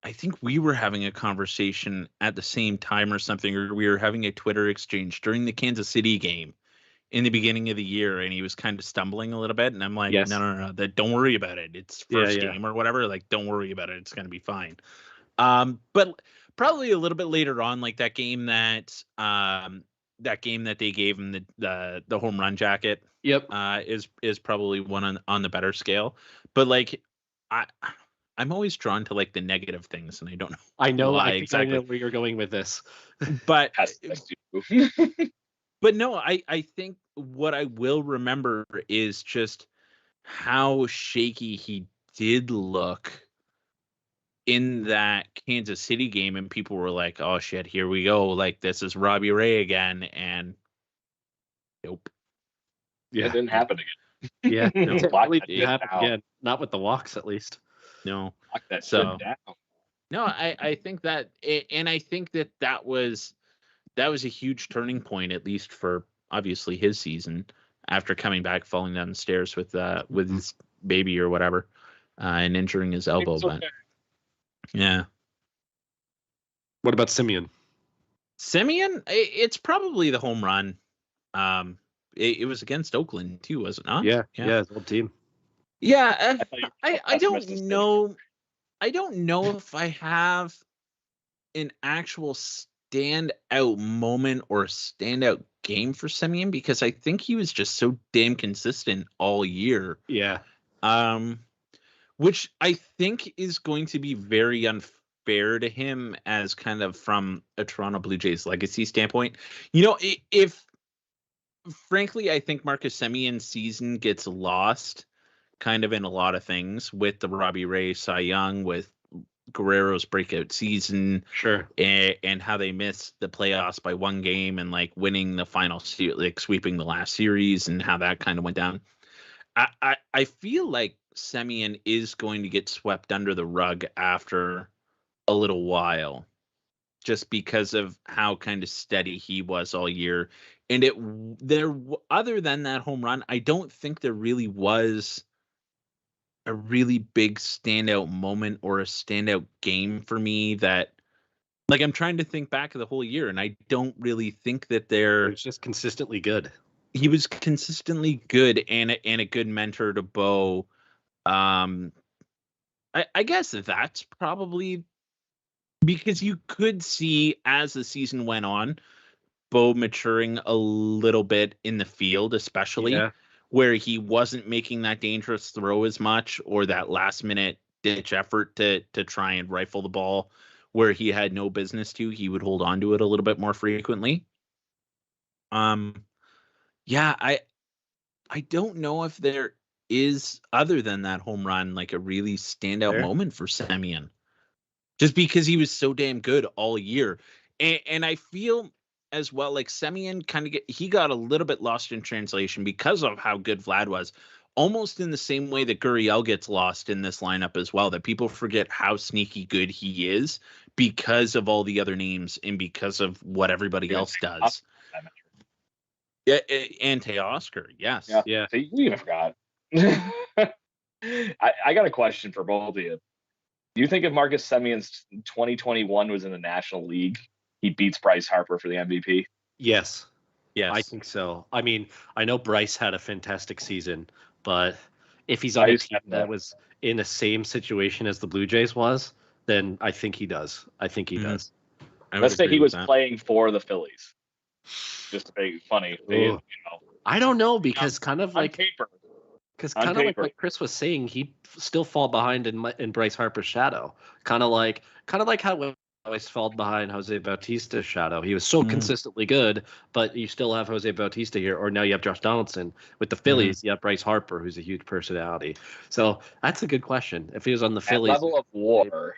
I think we were having a conversation at the same time or something, or we were having a Twitter exchange during the Kansas City game in the beginning of the year, and he was kind of stumbling a little bit, and I'm like, Yes. no, don't worry about it. It's first game or whatever. Like, don't worry about it. It's going to be fine. But probably a little bit later on, like that game that they gave him the home run jacket. Yep. Is probably one on the better scale. But like, I'm always drawn to like the negative things, and I don't know. I know. why I think exactly. I know where you're going with this. But but no, I think what I will remember is just how shaky he did look in that Kansas City game, and people were like, "Oh shit, here we go! Like this is Robbie Ray again," and nope. Yeah, it didn't happen again. Yeah, No, it really didn't happen again. Not with the walks, at least. No. Lock that So shit down. no, I think that, and I think that was a huge turning point, at least for obviously his season, after coming back, falling down the stairs with his baby or whatever, and injuring his elbow. But yeah. What about Semien? Semien, it's probably the home run. It was against Oakland too, was it not? Yeah, his old team. Yeah, I don't know. I don't know if I have an actual standout moment or standout game for Semien, because I think he was just so damn consistent all year. Yeah. Which I think is going to be very unfair to him as kind of from a Toronto Blue Jays legacy standpoint. You know, if frankly, I think Marcus Semien's season gets lost kind of in a lot of things with the Robbie Ray, Cy Young, with Guerrero's breakout season, Sure, and how they missed the playoffs by one game and like winning the final like sweeping the last series, and how that kind of went down. I feel like Semien is going to get swept under the rug after a little while, just because of how kind of steady he was all year. And other than that home run, I don't think there really was a really big standout moment or a standout game for me that, like, I'm trying to think back of the whole year, and I don't really think that it's just consistently good. He was consistently good and a good mentor to Bo. I guess that's probably because you could see as the season went on, Bo maturing a little bit in the field, especially where he wasn't making that dangerous throw as much, or that last minute ditch effort to try and rifle the ball where he had no business to. He would hold on to it a little bit more frequently. Yeah, I don't know if there is, other than that home run, like a really standout moment for Semien. just because he was so damn good all year. And I feel as well like Semien he got a little bit lost in translation because of how good Vlad was. Almost in the same way that Gurriel gets lost in this lineup as well, that people forget how sneaky good he is because of all the other names and because of what everybody else does. Yeah, and Teoscar, yes. Yeah. So you even forgot. I got a question for both of you. Do you think if Marcus Semien's 2021 was in the National League, he beats Bryce Harper for the MVP? Yes. Yes. I think so. I mean, I know Bryce had a fantastic season, but if he's on a team that was in the same situation as the Blue Jays was, then I think he does. I think he does. Let's say he was playing for the Phillies. Just to be funny. I don't know, because kind of like paper. Because kind of like what Chris was saying, he'd still fall behind in Bryce Harper's shadow. Kind of like how we always fell behind Jose Bautista's shadow. He was so consistently good, but you still have Jose Bautista here, or now you have Josh Donaldson. With the Phillies, you have Bryce Harper, who's a huge personality. So that's a good question. If he was on the Phillies, level of WAR,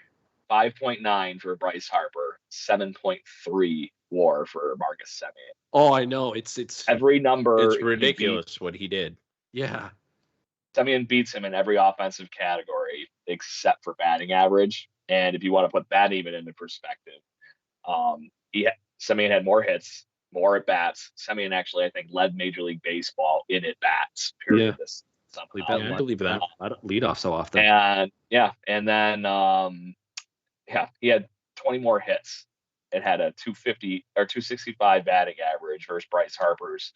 5.9 for Bryce Harper, 7.3 WAR for Marcus Semien. Oh, I know. It's every number. It's ridiculous what he did. Yeah. Semien beats him in every offensive category except for batting average. And if you want to put that even into perspective, Semien had more hits, more at bats. Semien actually, I think, led Major League Baseball in at bats. Yeah, I believe that. I don't lead off so often. And then he had 20 more hits. It had a 250 or 265 batting average versus Bryce Harper's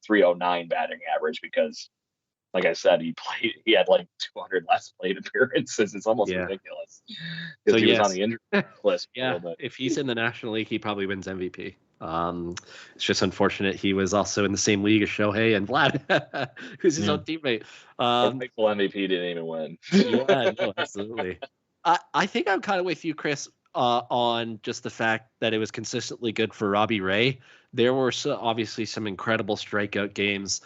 309 batting average because, like I said, he had like 200 less plate appearances. It's almost ridiculous because he was on the injury list. Yeah, if he's in the National League, he probably wins MVP. It's just unfortunate he was also in the same league as Shohei and Vlad, who's his own teammate. Thankful MVP didn't even win. Yeah, no, absolutely. I think I'm kind of with you, Chris, on just the fact that it was consistently good for Robbie Ray. There were obviously some incredible strikeout games.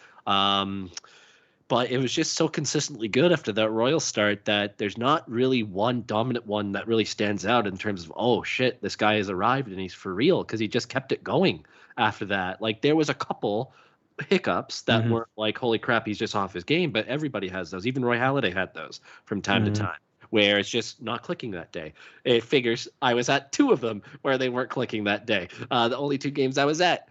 But it was just so consistently good after that Royals start that there's not really one dominant one that really stands out in terms of, oh, shit, this guy has arrived and he's for real, because he just kept it going after that. Like, there was a couple hiccups that weren't like, holy crap, he's just off his game, but everybody has those. Even Roy Halladay had those from time to time, where it's just not clicking that day. It figures I was at 2 of them where they weren't clicking that day. The only 2 games I was at.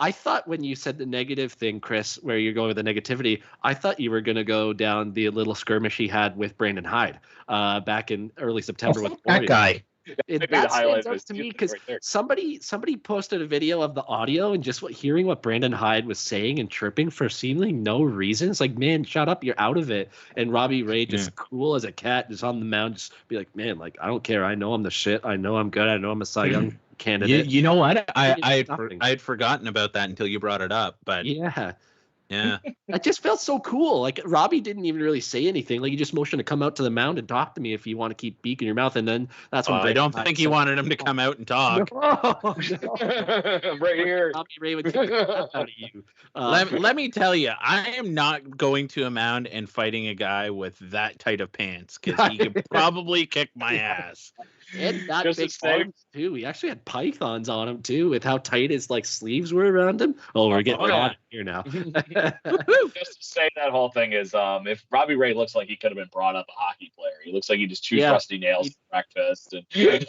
I thought when you said the negative thing, Chris, where you're going with the negativity, I thought you were going to go down the little skirmish he had with Brandon Hyde back in early September with that guy. That stands out to me because somebody posted a video of the audio and just hearing what Brandon Hyde was saying and chirping for seemingly no reason. It's like, man, shut up, you're out of it. And Robbie Ray just cool as a cat, just on the mound, just be like, man, like, I don't care. I know I'm the shit. I know I'm good. I know I'm a Cy Young candidate. You know what? I had forgotten about that until you brought it up. But yeah. I just felt so cool. Like, Robbie didn't even really say anything. Like, he just motioned to come out to the mound and talk to me if you want to keep beaking your mouth. And then that's when I don't think he wanted him to come out and talk. No. Right here. Robbie Ray would take the out of you. Let me tell you, I am not going to a mound and fighting a guy with that tight of pants because he could probably kick my ass. And that big arms too. He actually had pythons on him too, with how tight his like sleeves were around him. Oh, we're getting hot here now. Just to say that whole thing is, if Robbie Ray looks like he could have been brought up a hockey player, he looks like he just chews rusty nails for breakfast and shit.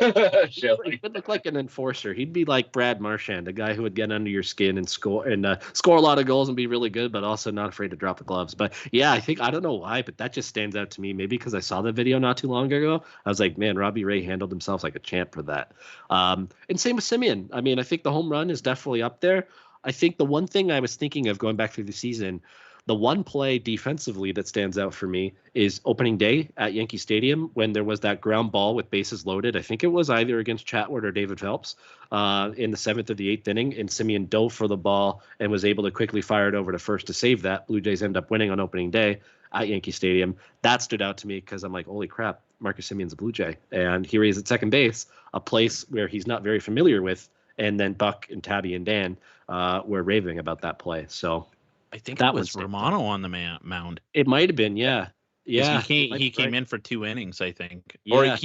He would look like an enforcer. He'd be like Brad Marchand, a guy who would get under your skin and score a lot of goals and be really good, but also not afraid to drop the gloves. But yeah, I don't know why, but that just stands out to me. Maybe because I saw the video not too long ago. I was like, man, Robbie Ray handled himself like a champ for that. And same with Semien. I mean, I think the home run is definitely up there. I think the one thing I was thinking of going back through the season, the one play defensively that stands out for me is opening day at Yankee Stadium when there was that ground ball with bases loaded. I think it was either against Chatwood or David Phelps in the 7th or the 8th inning, and Semien dove for the ball and was able to quickly fire it over to first to save that. Blue Jays end up winning on opening day at Yankee Stadium. That stood out to me because I'm like, holy crap, Marcus Semien's a Blue Jay. And here he is at second base, a place where he's not very familiar with. And then Buck and Tabby and Dan were raving about that play. So I think that was Romano on the mound. It might have been, yeah. Yeah, He came in for 2 innings, I think. Yeah. Or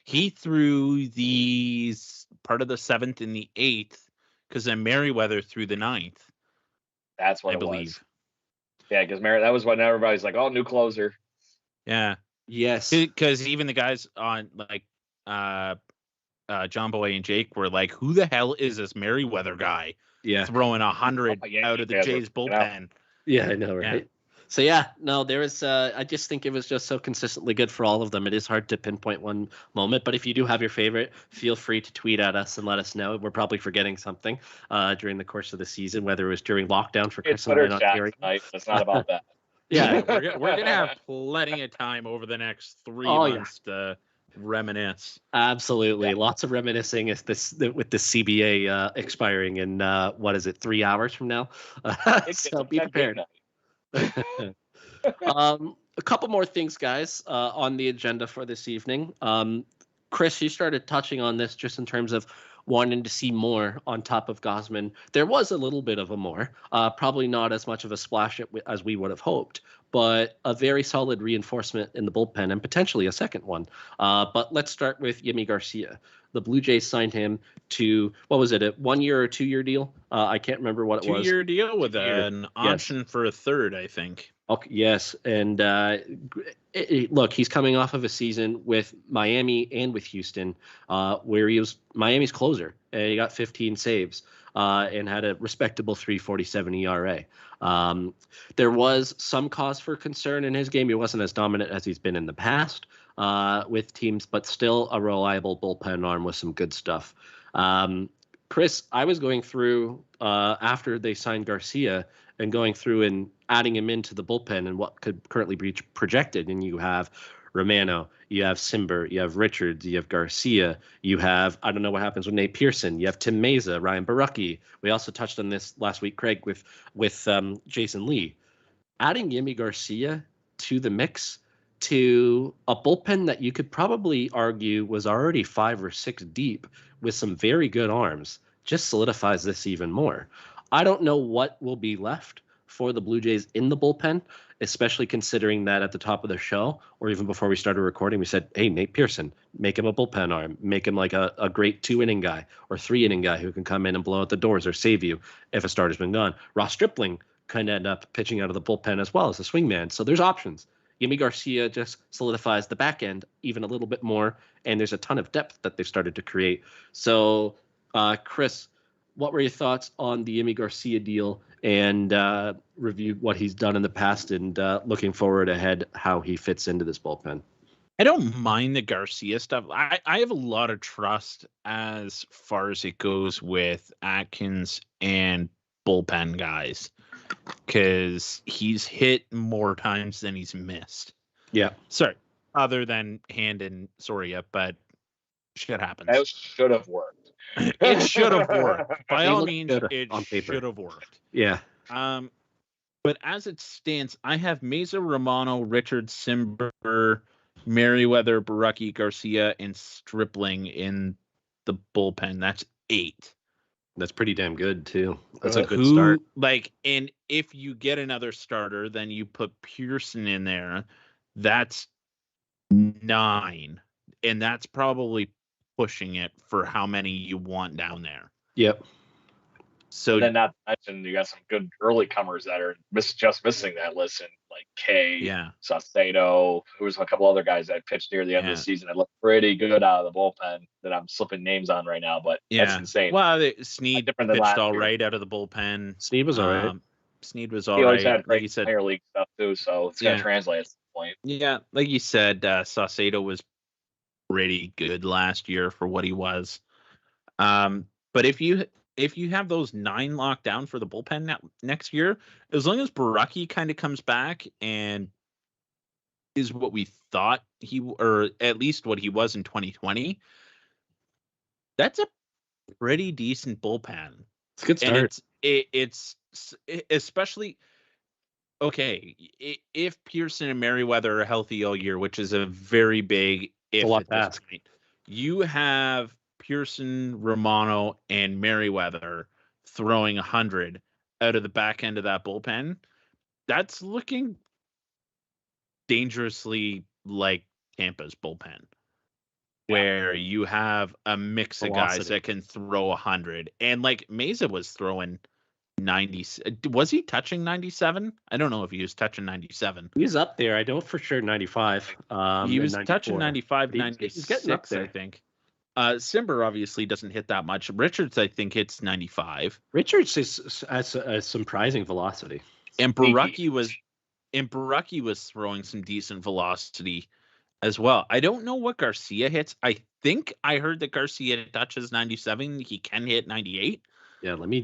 he threw the part of the 7th and the 8th, because then Merriweather threw the 9th. That's what I it believe. was. Yeah, because that was when everybody's like, "Oh, new closer." Yeah. Yes. Because even the guys on like John Boy and Jake were like, "Who the hell is this Merriweather guy Yeah. throwing 100 Yankee out of the fans were Jays freaking out. bullpen?" Yeah, I know, right? Yeah. So yeah, no, there is. I just think it was just so consistently good for all of them. It is hard to pinpoint one moment, but if you do have your favorite, feel free to tweet at us and let us know. We're probably forgetting something during the course of the season, whether it was during lockdown for Chris It's and I Twitter in chat Ontario. tonight. It's not about that. Yeah, we're gonna have plenty of time over the next 3 months to reminisce. Absolutely, Yeah. lots of reminiscing with the CBA expiring in 3 hours from now. So be prepared. A couple more things, guys, on the agenda for this evening. Chris, you started touching on this just in terms of wanting to see more on top of Gausman. There was a little bit of a more, probably not as much of a splash as we would have hoped, but a very solid reinforcement in the bullpen and potentially a second one. But let's start with Yimi Garcia. The Blue Jays signed him to, what was it, a 1 year or 2 year deal? I can't remember what it was. 2-year deal with an option for a third, I think. Okay, yes, and look, he's coming off of a season with Miami and with Houston, where he was Miami's closer. He got 15 saves and had a respectable 3.47 ERA. There was some cause for concern in his game. He wasn't as dominant as he's been in the past with teams, but still a reliable bullpen arm with some good stuff. Chris, I was going through after they signed Garcia and going through and adding him into the bullpen and what could currently be projected. And you have Romano, you have Simber, you have Richards, you have Garcia, you have, I don't know what happens with Nate Pearson, you have Tim Meza, Ryan Barucki. We also touched on this last week, Craig, with Jason Lee. Adding Yimi Garcia to the mix, to a bullpen that you could probably argue was already 5 or 6 deep with some very good arms, just solidifies this even more. I don't know what will be left for the Blue Jays in the bullpen, especially considering that at the top of the show, or even before we started recording, we said, hey, Nate Pearson, make him a bullpen arm, make him like a great 2-inning guy or 3-inning guy who can come in and blow out the doors or save you if a starter's been gone. Ross Stripling can end up pitching out of the bullpen as well as a swingman. So there's options. Yimi Garcia just solidifies the back end even a little bit more, and there's a ton of depth that they've started to create. So, Chris, what were your thoughts on the Yimi Garcia deal and review what he's done in the past and looking forward ahead how he fits into this bullpen? I don't mind the Garcia stuff. I have a lot of trust as far as it goes with Atkins and bullpen guys because he's hit more times than he's missed. Yeah. Sorry, other than Hand and Soria, but shit happens. That should have worked. It should have worked. By all means, it should have worked. Yeah. But as it stands, I have Meza, Romano, Richard, Simber, Merriweather, Barucki, Garcia, and Stripling in the bullpen. That's 8. That's pretty damn good too. That's a good start. And if you get another starter, then you put Pearson in there. That's 9, and that's probably pushing it for how many you want down there. Yep. So and then not to mention you got some good early comers that are just missing that list, and like Kay, Saucedo, who was a couple other guys that pitched near the end of the season that looked pretty good out of the bullpen that I'm slipping names on right now, but that's insane. Well, Snead pitched all right out of the bullpen. Snead was all right. Snead was all right. He always right. had great minor league stuff too, so it's going to translate at some point. Yeah, like you said, Saucedo was pretty good last year for what he was. But if you have those 9 locked down for the bullpen next year, as long as Barucki kind of comes back and is what we thought or at least what he was in 2020, that's a pretty decent bullpen. It's a good start. And it's especially okay if Pearson and Merriweather are healthy all year, which is a very big if at this point. You have Pearson, Romano, and Merriweather throwing 100 out of the back end of that bullpen. That's looking dangerously like Tampa's bullpen, where you have a mix of guys Velocity. that can throw 100. And like Meza was throwing 90. Was he touching 97? I don't know if he was touching 97. He's up there. I know for sure 95. He was and touching 94. 95, He's getting up 96, there. I think. Simber obviously doesn't hit that much. Richards, I think, hits 95. Richards has a surprising velocity. And Baraki was throwing some decent velocity as well. I don't know what Garcia hits. I think I heard that Garcia touches 97. He can hit 98. Yeah, let me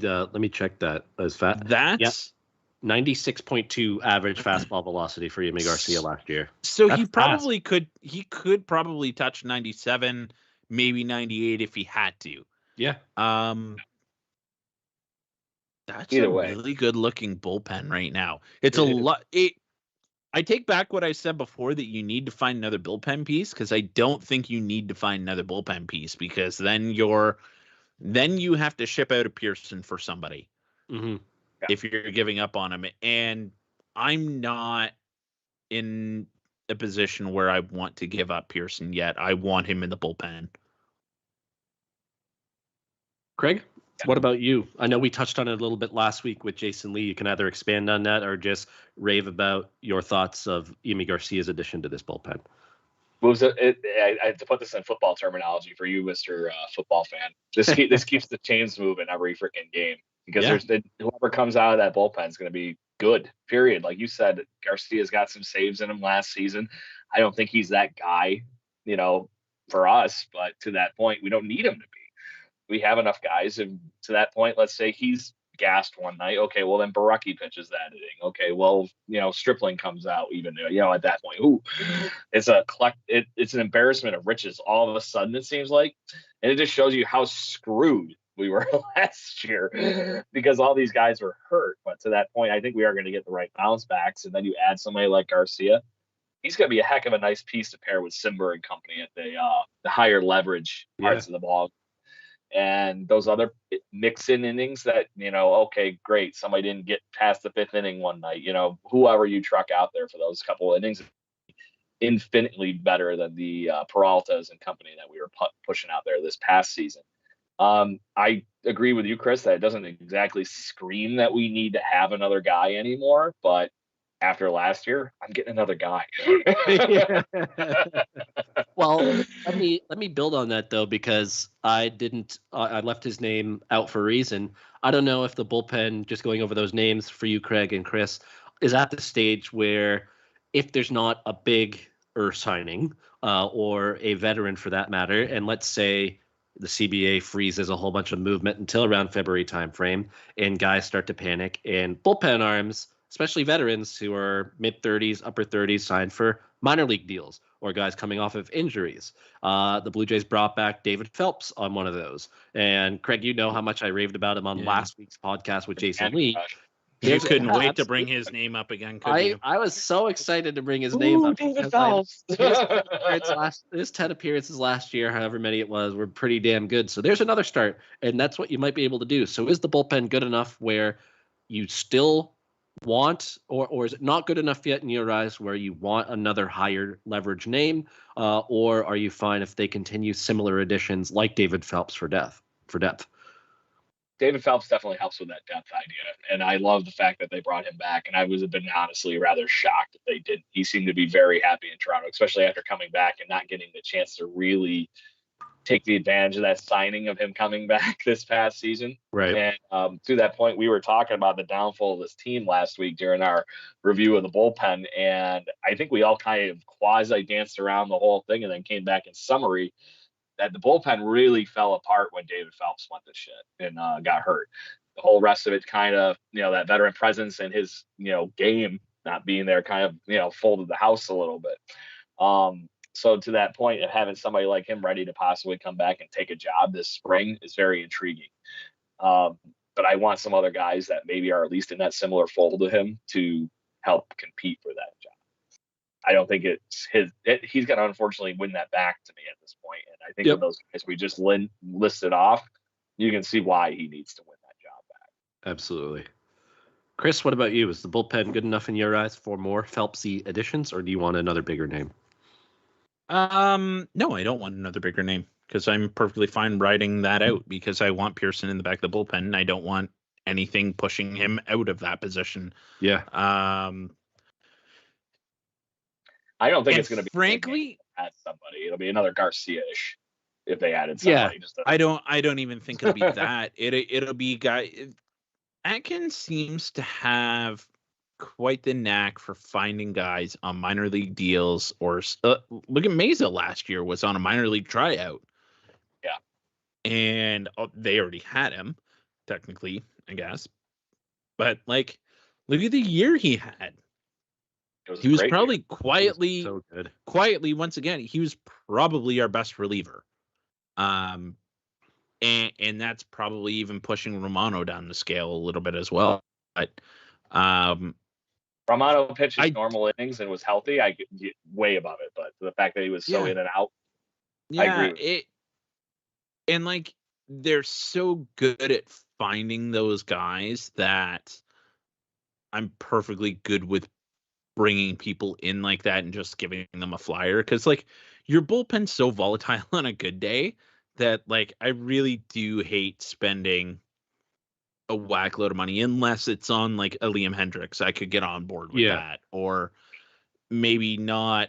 check that. That's 96.2 average fastball velocity for Yimi Garcia last year. So That's he probably could probably touch 97, maybe 98 if he had to. Yeah. That's Either a way. really good looking bullpen right now. It's It a is. lot. I take back what I said before that you need to find another bullpen piece, because I don't think you need to find another bullpen piece, because then you have to ship out a Pearson for somebody if you're giving up on him. And I'm not in a position where I want to give up Pearson yet. I want him in the bullpen. Craig, what about you? I know we touched on it a little bit last week with Jason Lee. You can either expand on that or just rave about your thoughts of Yimi Garcia's addition to this bullpen. I have to put this in football terminology for you, Mr. Football fan. This keeps the chains moving every freaking game, because whoever comes out of that bullpen is going to be good, period. Like you said, Garcia's got some saves in him last season. I don't think he's that guy, for us, but to that point, we don't need him to be. We have enough guys, and to that point, let's say he's gassed one night. Okay, well then Baraki pitches that inning. Okay, well, Stripling comes out even, at that point. Ooh, it's an embarrassment of riches all of a sudden, it seems like. And it just shows you how screwed we were last year, because all these guys were hurt. But to that point, I think we are going to get the right bounce backs. And then you add somebody like Garcia. He's going to be a heck of a nice piece to pair with Simber and company at the higher leverage parts of the ball. And those other mix-in innings that, okay, great, somebody didn't get past the fifth inning one night, whoever you truck out there for those couple of innings, infinitely better than the Peraltas and company that we were pushing out there this past season. I agree with you, Chris, that it doesn't exactly scream that we need to have another guy anymore, but after last year, I'm getting another guy. Well, let me build on that though, because I left his name out for a reason. I don't know if the bullpen, just going over those names for you, Craig and Chris, is at the stage where if there's not a big signing or a veteran for that matter, and let's say the CBA freezes a whole bunch of movement until around February timeframe, and guys start to panic, and bullpen arms, especially veterans who are mid-30s, upper 30s, signed for minor league deals, or guys coming off of injuries. The Blue Jays brought back David Phelps on one of those. And Craig, you know how much I raved about him on last week's podcast with Jason Lee. You couldn't wait to bring his name up again, could you? I was so excited to bring his name up. David Phelps. His 10 appearances last year, however many it was, were pretty damn good. So there's another start, and that's what you might be able to do. So is the bullpen good enough where you still want, or is it not good enough yet in your eyes where you want another higher leverage name, or are you fine if they continue similar additions like David Phelps for depth? David Phelps definitely helps with that depth idea, and I love the fact that they brought him back. And I was been honestly rather shocked that they didn't. He seemed to be very happy in Toronto, especially after coming back and not getting the chance to really take the advantage of that signing of him coming back this past season. Right. And to that point, we were talking about the downfall of this team last week during our review of the bullpen. And I think we all kind of quasi danced around the whole thing and then came back in summary that the bullpen really fell apart when David Phelps went to shit and got hurt. The whole rest of it kind of, that veteran presence and his, game not being there kind of, folded the house a little bit. So to that point of having somebody like him ready to possibly come back and take a job this spring is very intriguing. But I want some other guys that maybe are at least in that similar fold to him to help compete for that job. I don't think it's he's going to unfortunately win that back to me at this point. And I think with those guys we just listed off, you can see why he needs to win that job back. Absolutely. Chris, what about you? Is the bullpen good enough in your eyes for more Phelpsy additions, or do you want another bigger name? No, I don't want another bigger name because I'm perfectly fine writing that out because I want Pearson in the back of the bullpen and I don't want anything pushing him out of that position. Yeah. I don't think it's going to be frankly add somebody. It'll be another Garcia-ish if they added somebody. Yeah, I don't even think it'll be that. It'll be guy. Atkins seems to have quite the knack for finding guys on minor league deals, or look at Mesa last year was on a minor league tryout. Yeah, and they already had him technically, I guess. But like, look at the year he had. He was probably quietly, so good. Quietly, once again, he was probably our best reliever. And that's probably even pushing Romano down the scale a little bit as well. But Romano pitched his normal innings and was healthy. I get way above it, but the fact that he was so in and out, I agree. And like, they're so good at finding those guys that I'm perfectly good with bringing people in like that and just giving them a flyer. Because like, your bullpen's so volatile on a good day that like, I really do hate spending a whack load of money unless it's on like a Liam Hendricks. I could get on board with that, or maybe not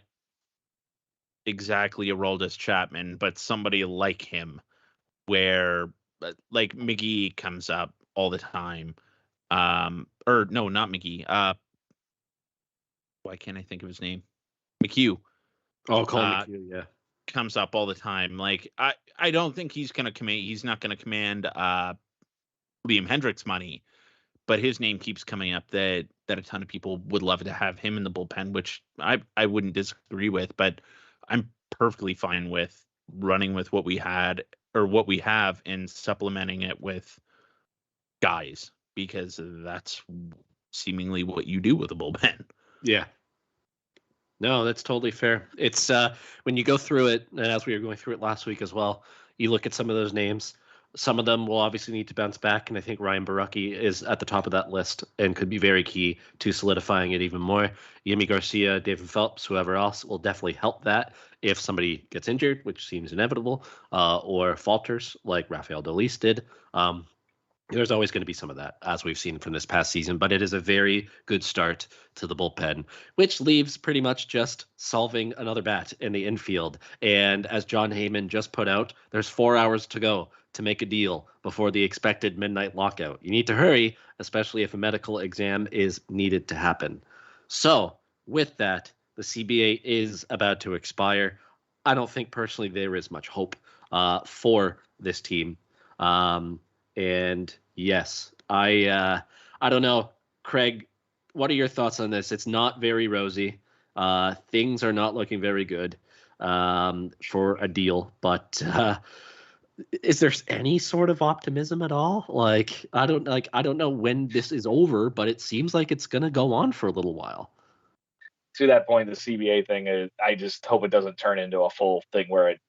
exactly a Aroldis Chapman, but somebody like him, where like McGee comes up all the time. Or no, not McGee. Why can't I think of his name? McHugh. Oh, Colin McHugh, yeah. Comes up all the time. Like, I don't think he's not gonna command Liam Hendricks money, but his name keeps coming up that a ton of people would love to have him in the bullpen, which I wouldn't disagree with, but I'm perfectly fine with running with what we had or what we have and supplementing it with guys, because that's seemingly what you do with a bullpen. Yeah. No, that's totally fair. It's when you go through it, and as we were going through it last week as well, you look at some of those names. Some of them will obviously need to bounce back, and I think Ryan Baraki is at the top of that list and could be very key to solidifying it even more. Yimi Garcia, David Phelps, whoever else will definitely help that if somebody gets injured, which seems inevitable, or falters like Rafael Dolis did. There's always going to be some of that, as we've seen from this past season, but it is a very good start to the bullpen, which leaves pretty much just solving another bat in the infield. And as John Heyman just put out, there's 4 hours to go to make a deal before the expected midnight lockout. You need to hurry, especially if a medical exam is needed to happen. So with that, the CBA is about to expire. I don't think personally there is much hope for this team. And yes, I don't know, Craig, what are your thoughts on this? It's not very rosy. Things are not looking very good for a deal, but is there any sort of optimism at all? I don't know when this is over, but it seems like it's going to go on for a little while. To that point, the CBA thing, I just hope it doesn't turn into a full thing where it,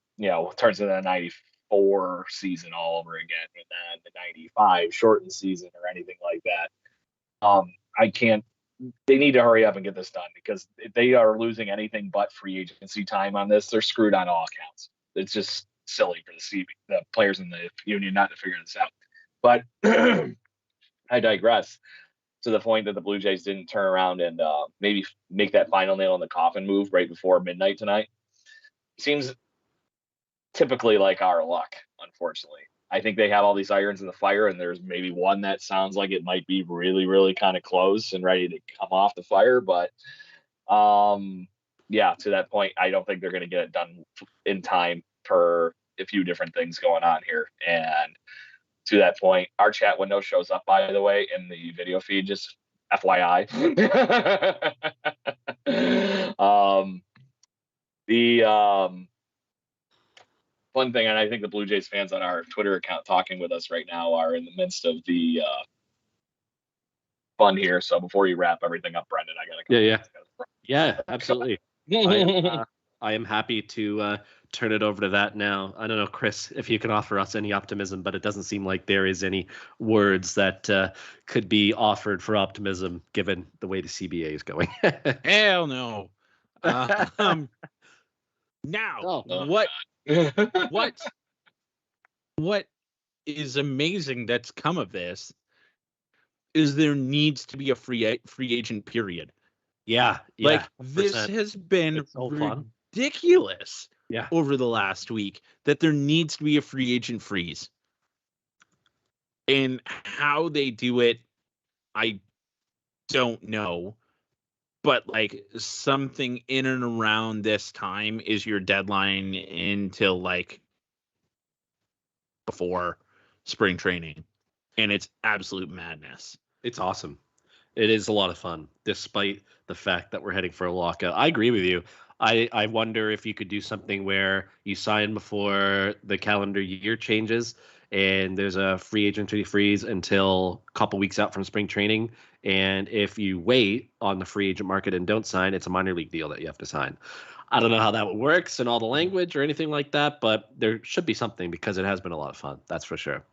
turns into a 94 season all over again, and then the 95 shortened season or anything like that. They need to hurry up and get this done, because if they are losing anything but free agency time on this, they're screwed on all accounts. It's just silly for the players in the union not to figure this out. But I digress, to the point that the Blue Jays didn't turn around and maybe make that final nail in the coffin move right before midnight tonight. Seems typically like our luck, unfortunately. I think they have all these irons in the fire, and there's maybe one that sounds like it might be really, really kind of close and ready to come off the fire. But yeah, to that point, I don't think they're going to get it done in time per a few different things going on here. And to that point, our chat window shows up, by the way, in the video feed, just FYI. One thing, and I think the Blue Jays fans on our Twitter account talking with us right now are in the midst of the fun here. So before you wrap everything up, Brendan, I gotta Yeah, absolutely. I am happy to turn it over to that now. I don't know, Chris, if you can offer us any optimism, but it doesn't seem like there is any words that could be offered for optimism given the way the CBA is going. Hell no. Now, Oh, what is amazing that's come of this is there needs to be a free agent period. Yeah. Like this 100%. has been It's so fun. ridiculous Yeah. over the last week that there needs to be a free agent freeze. And how they do it, I don't know. But like something in and around this time is your deadline until like before spring training. And it's absolute madness. It's awesome. It is a lot of fun, despite the fact that we're heading for a lockout. I agree with you. I wonder if you could do something where you sign before the calendar year changes and there's a free agency freeze until a couple weeks out from spring training. And if you wait on the free agent market and don't sign, it's a minor league deal that you have to sign. I don't know how that works and all the language or anything like that, but there should be something because it has been a lot of fun. That's for sure.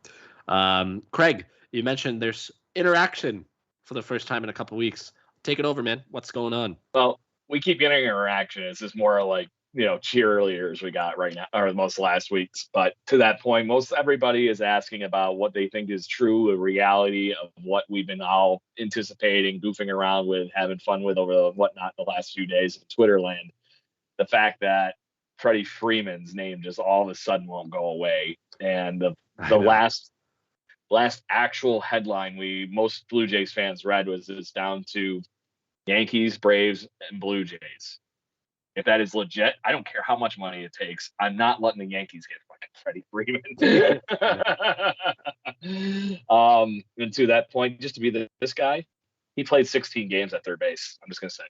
Craig, you mentioned there's interaction for the first time in a couple weeks. Take it over, man. What's going on? Well, we keep getting interaction. It's just more like, cheerleaders we got right now, or most last week's. But to that point, most everybody is asking about what they think is true, a reality of what we've been all anticipating, goofing around with, having fun with over the whatnot the last few days in Twitter land. The fact that Freddie Freeman's name just all of a sudden won't go away. And the last actual headline most Blue Jays fans read was it's down to Yankees, Braves, and Blue Jays. If that is legit, I don't care how much money it takes. I'm not letting the Yankees get fucking Freddie Freeman. And to that point, just to be this guy, he played 16 games at third base. I'm just gonna say.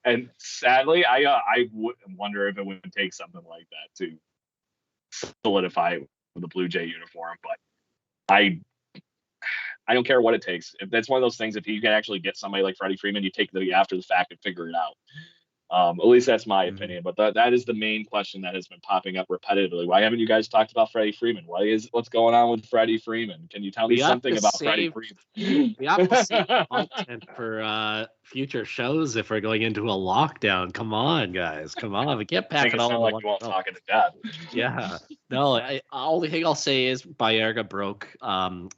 And sadly, I would wonder if it would take something like that to solidify with the Blue Jay uniform. But I don't care what it takes. If that's one of those things, if you can actually get somebody like Freddie Freeman, you take the after the fact and figure it out. At least that's my opinion. But that is the main question that has been popping up repetitively. Why haven't you guys talked about Freddie Freeman? What's going on with Freddie Freeman? Can you tell me something about Freddie Freeman? We have to save content for future shows if we're going into a lockdown. Come on, guys. Come on. We can't pack it all in like one you won't show. talk to death. Yeah. No, only thing I'll say is Baerga broke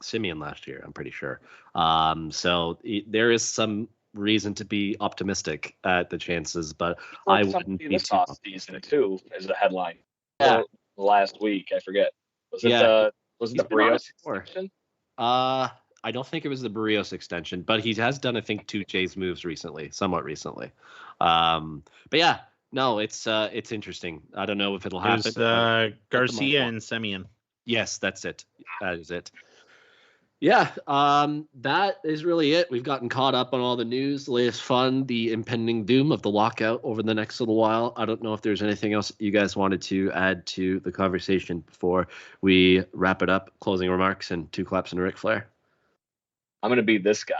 Simeon last year, I'm pretty sure. So there is some reason to be optimistic at the chances, but I wouldn't be this off season too as the headline. Yeah. Last week, I forget. Was it the Barrios extension? I don't think it was the Barrios extension, but he has done, I think, 2 Jays moves somewhat recently. But yeah, no, it's interesting. I don't know if it'll happen. It's Garcia and Semien. Yes, that's it. That is it. Yeah, that is really it. We've gotten caught up on all the news, the latest fun, the impending doom of the lockout over the next little while. I don't know if there's anything else you guys wanted to add to the conversation before we wrap it up. Closing remarks and 2 claps and Ric Flair. I'm going to be this guy.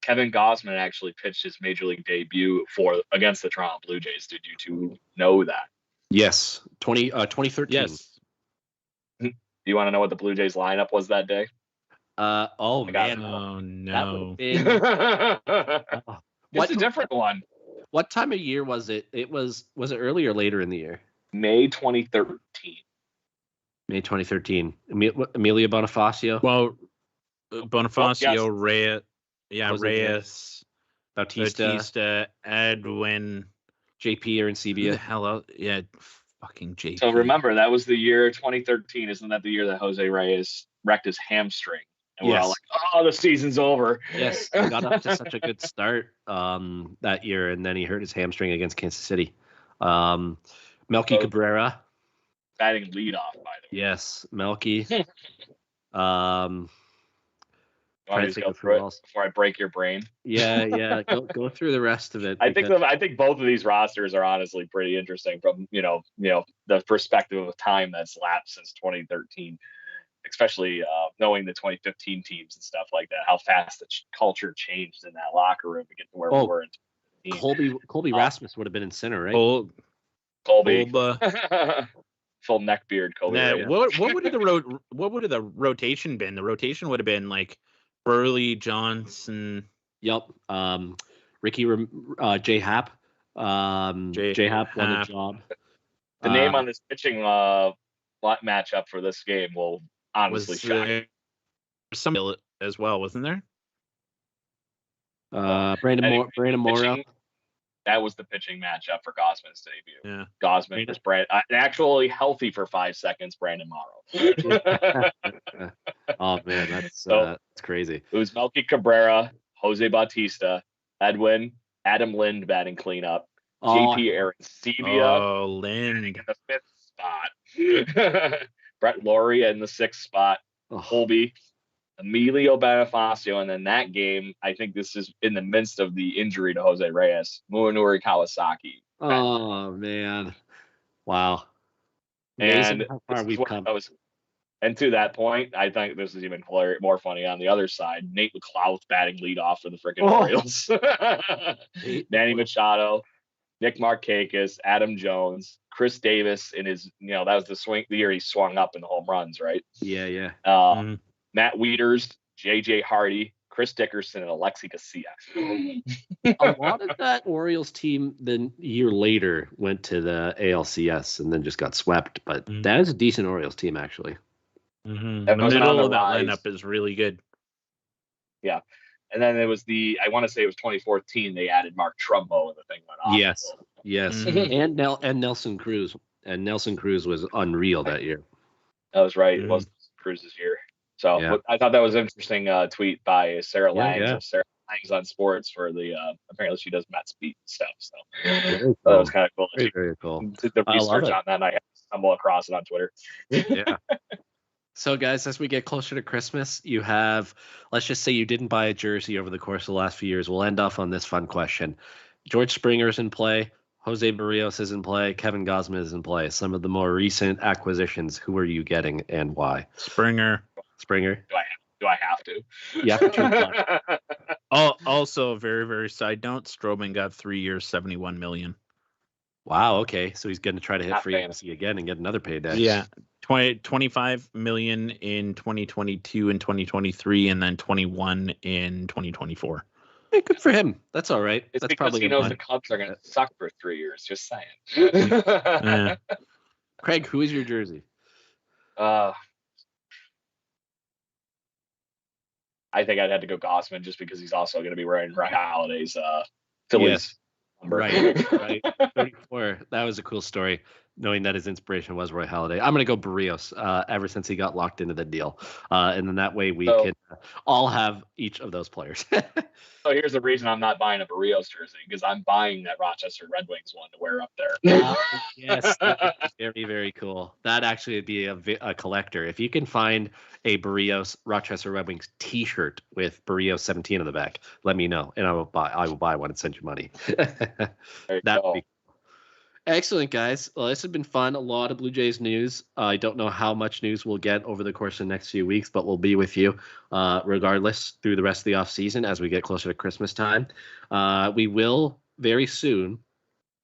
Kevin Gausman actually pitched his major league debut against the Toronto Blue Jays. Did you two know that? Yes, 2013. Yes. Do you want to know what the Blue Jays lineup was that day? Man. Oh no. It's a different one. What time of year was it? Was it earlier or later in the year? May 2013. May 2013. Emilio Bonifacio. Well, Bonifacio, yes. Reyes, Bautista, Edwin, JP Arancibia. Who the hell else? Yeah, fucking JP. So remember, that was the year 2013. Isn't that the year that Jose Reyes wrecked his hamstring? And we're all like, oh, the season's over. Yes, he got up to such a good start that year, and then he hurt his hamstring against Kansas City. Melky Cabrera. Batting leadoff, by the way. Yes, Melky. You want me to go through it before I break your brain? Yeah. Go through the rest of it. I think both of these rosters are honestly pretty interesting from the perspective of time that's lapsed since 2013. Especially knowing the 2015 teams and stuff like that, how fast the culture changed in that locker room to get to where we were in Colby Rasmus would have been in center, right? Colby. Colba. Full neck beard, Colby. Nah, Reyes. what would the rotation been? The rotation would have been like Burley, Johnson. Yep. J Happ. J Happ won the job. The name on this pitching matchup for this game will honestly shock. Some as well, wasn't there? Brandon Morrow. That was the pitching matchup for Gausman's debut. Yeah. Gausman was actually healthy for 5 seconds. Brandon Morrow. Oh man, that's crazy. It was Melky Cabrera, Jose Bautista, Edwin, Adam Lind batting cleanup, JP Arancibia. Oh, Lind in the 5th spot. Brett Laurie in the 6th spot. Colby, Emilio Bonifacio, and then that game, I think this is in the midst of the injury to Jose Reyes, Munenori Kawasaki. Oh man, wow! And how far we've come. And to that point, I think this is even more funny on the other side. Nate McLouth batting leadoff for the freaking Orioles. Manny Machado, Nick Markakis, Adam Jones, Chris Davis in his, that was the year he swung up in the home runs, right? Yeah. Matt Wieters, J.J. Hardy, Chris Dickerson, and Alexi Garcia. A lot of that Orioles team then year later went to the ALCS and then just got swept, but that is a decent Orioles team, actually. Mm-hmm. The middle of that lineup is really good. Yeah. And then it was I want to say it was 2014, they added Mark Trumbo and the thing went off. Yes. Mm-hmm. And Nelson Cruz. And Nelson Cruz was unreal that year. That was right. It was Cruz's year. So I thought that was an interesting tweet by Sarah Lang. Yeah. Sarah Lang's on sports for the apparently she does Mets beat stuff. So that was kind of cool. Very cool. Did the research on that, and I had to stumble across it on Twitter. Yeah. So, guys, as we get closer to Christmas, you have, let's just say you didn't buy a jersey over the course of the last few years. We'll end off on this fun question. George Springer's in play. Jose Barrios is in play. Kevin Gausman is in play. Some of the more recent acquisitions, who are you getting and why? Springer. Do I have to? Yeah. Also, very, very side note, Stroman got 3 years, $71 million. Wow. Okay. So he's going to try to hit free agency again and get another payday. Yeah. 25 million in 2022 and 2023, and then 21 in 2024. Hey, good for him. That's all right. It's That's because probably he knows the Cubs are going to suck for 3 years. Just saying. Craig, who is your jersey? I think I'd have to go Gausman just because he's also going to be wearing Ryan Holiday's Phillies number. Right. 34. That was a cool story, knowing that his inspiration was Roy Halladay. I'm going to go Barrios ever since he got locked into the deal. And then that way we can all have each of those players. So here's the reason I'm not buying a Barrios jersey, because I'm buying that Rochester Red Wings one to wear up there. Yes, very, very cool. That actually would be a collector. If you can find a Barrios Rochester Red Wings T-shirt with Barrios 17 on the back, let me know, and I will buy one and send you money. That would be excellent, guys. Well, this has been fun. A lot of Blue Jays news. I don't know how much news we'll get over the course of the next few weeks, but we'll be with you regardless through the rest of the offseason as we get closer to Christmas time. We will very soon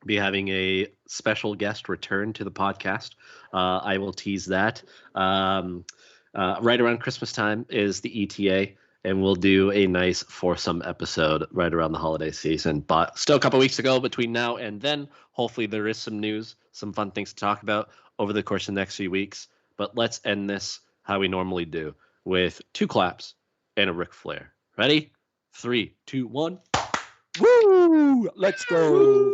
be having a special guest return to the podcast. I will tease that. Right around Christmas time is the ETA. And we'll do a nice foursome episode right around the holiday season. But still a couple weeks to go between now and then. Hopefully there is some news, some fun things to talk about over the course of the next few weeks. But let's end this how we normally do, with 2 claps and a Ric Flair. Ready? 3, 2, 1. Woo! Let's go.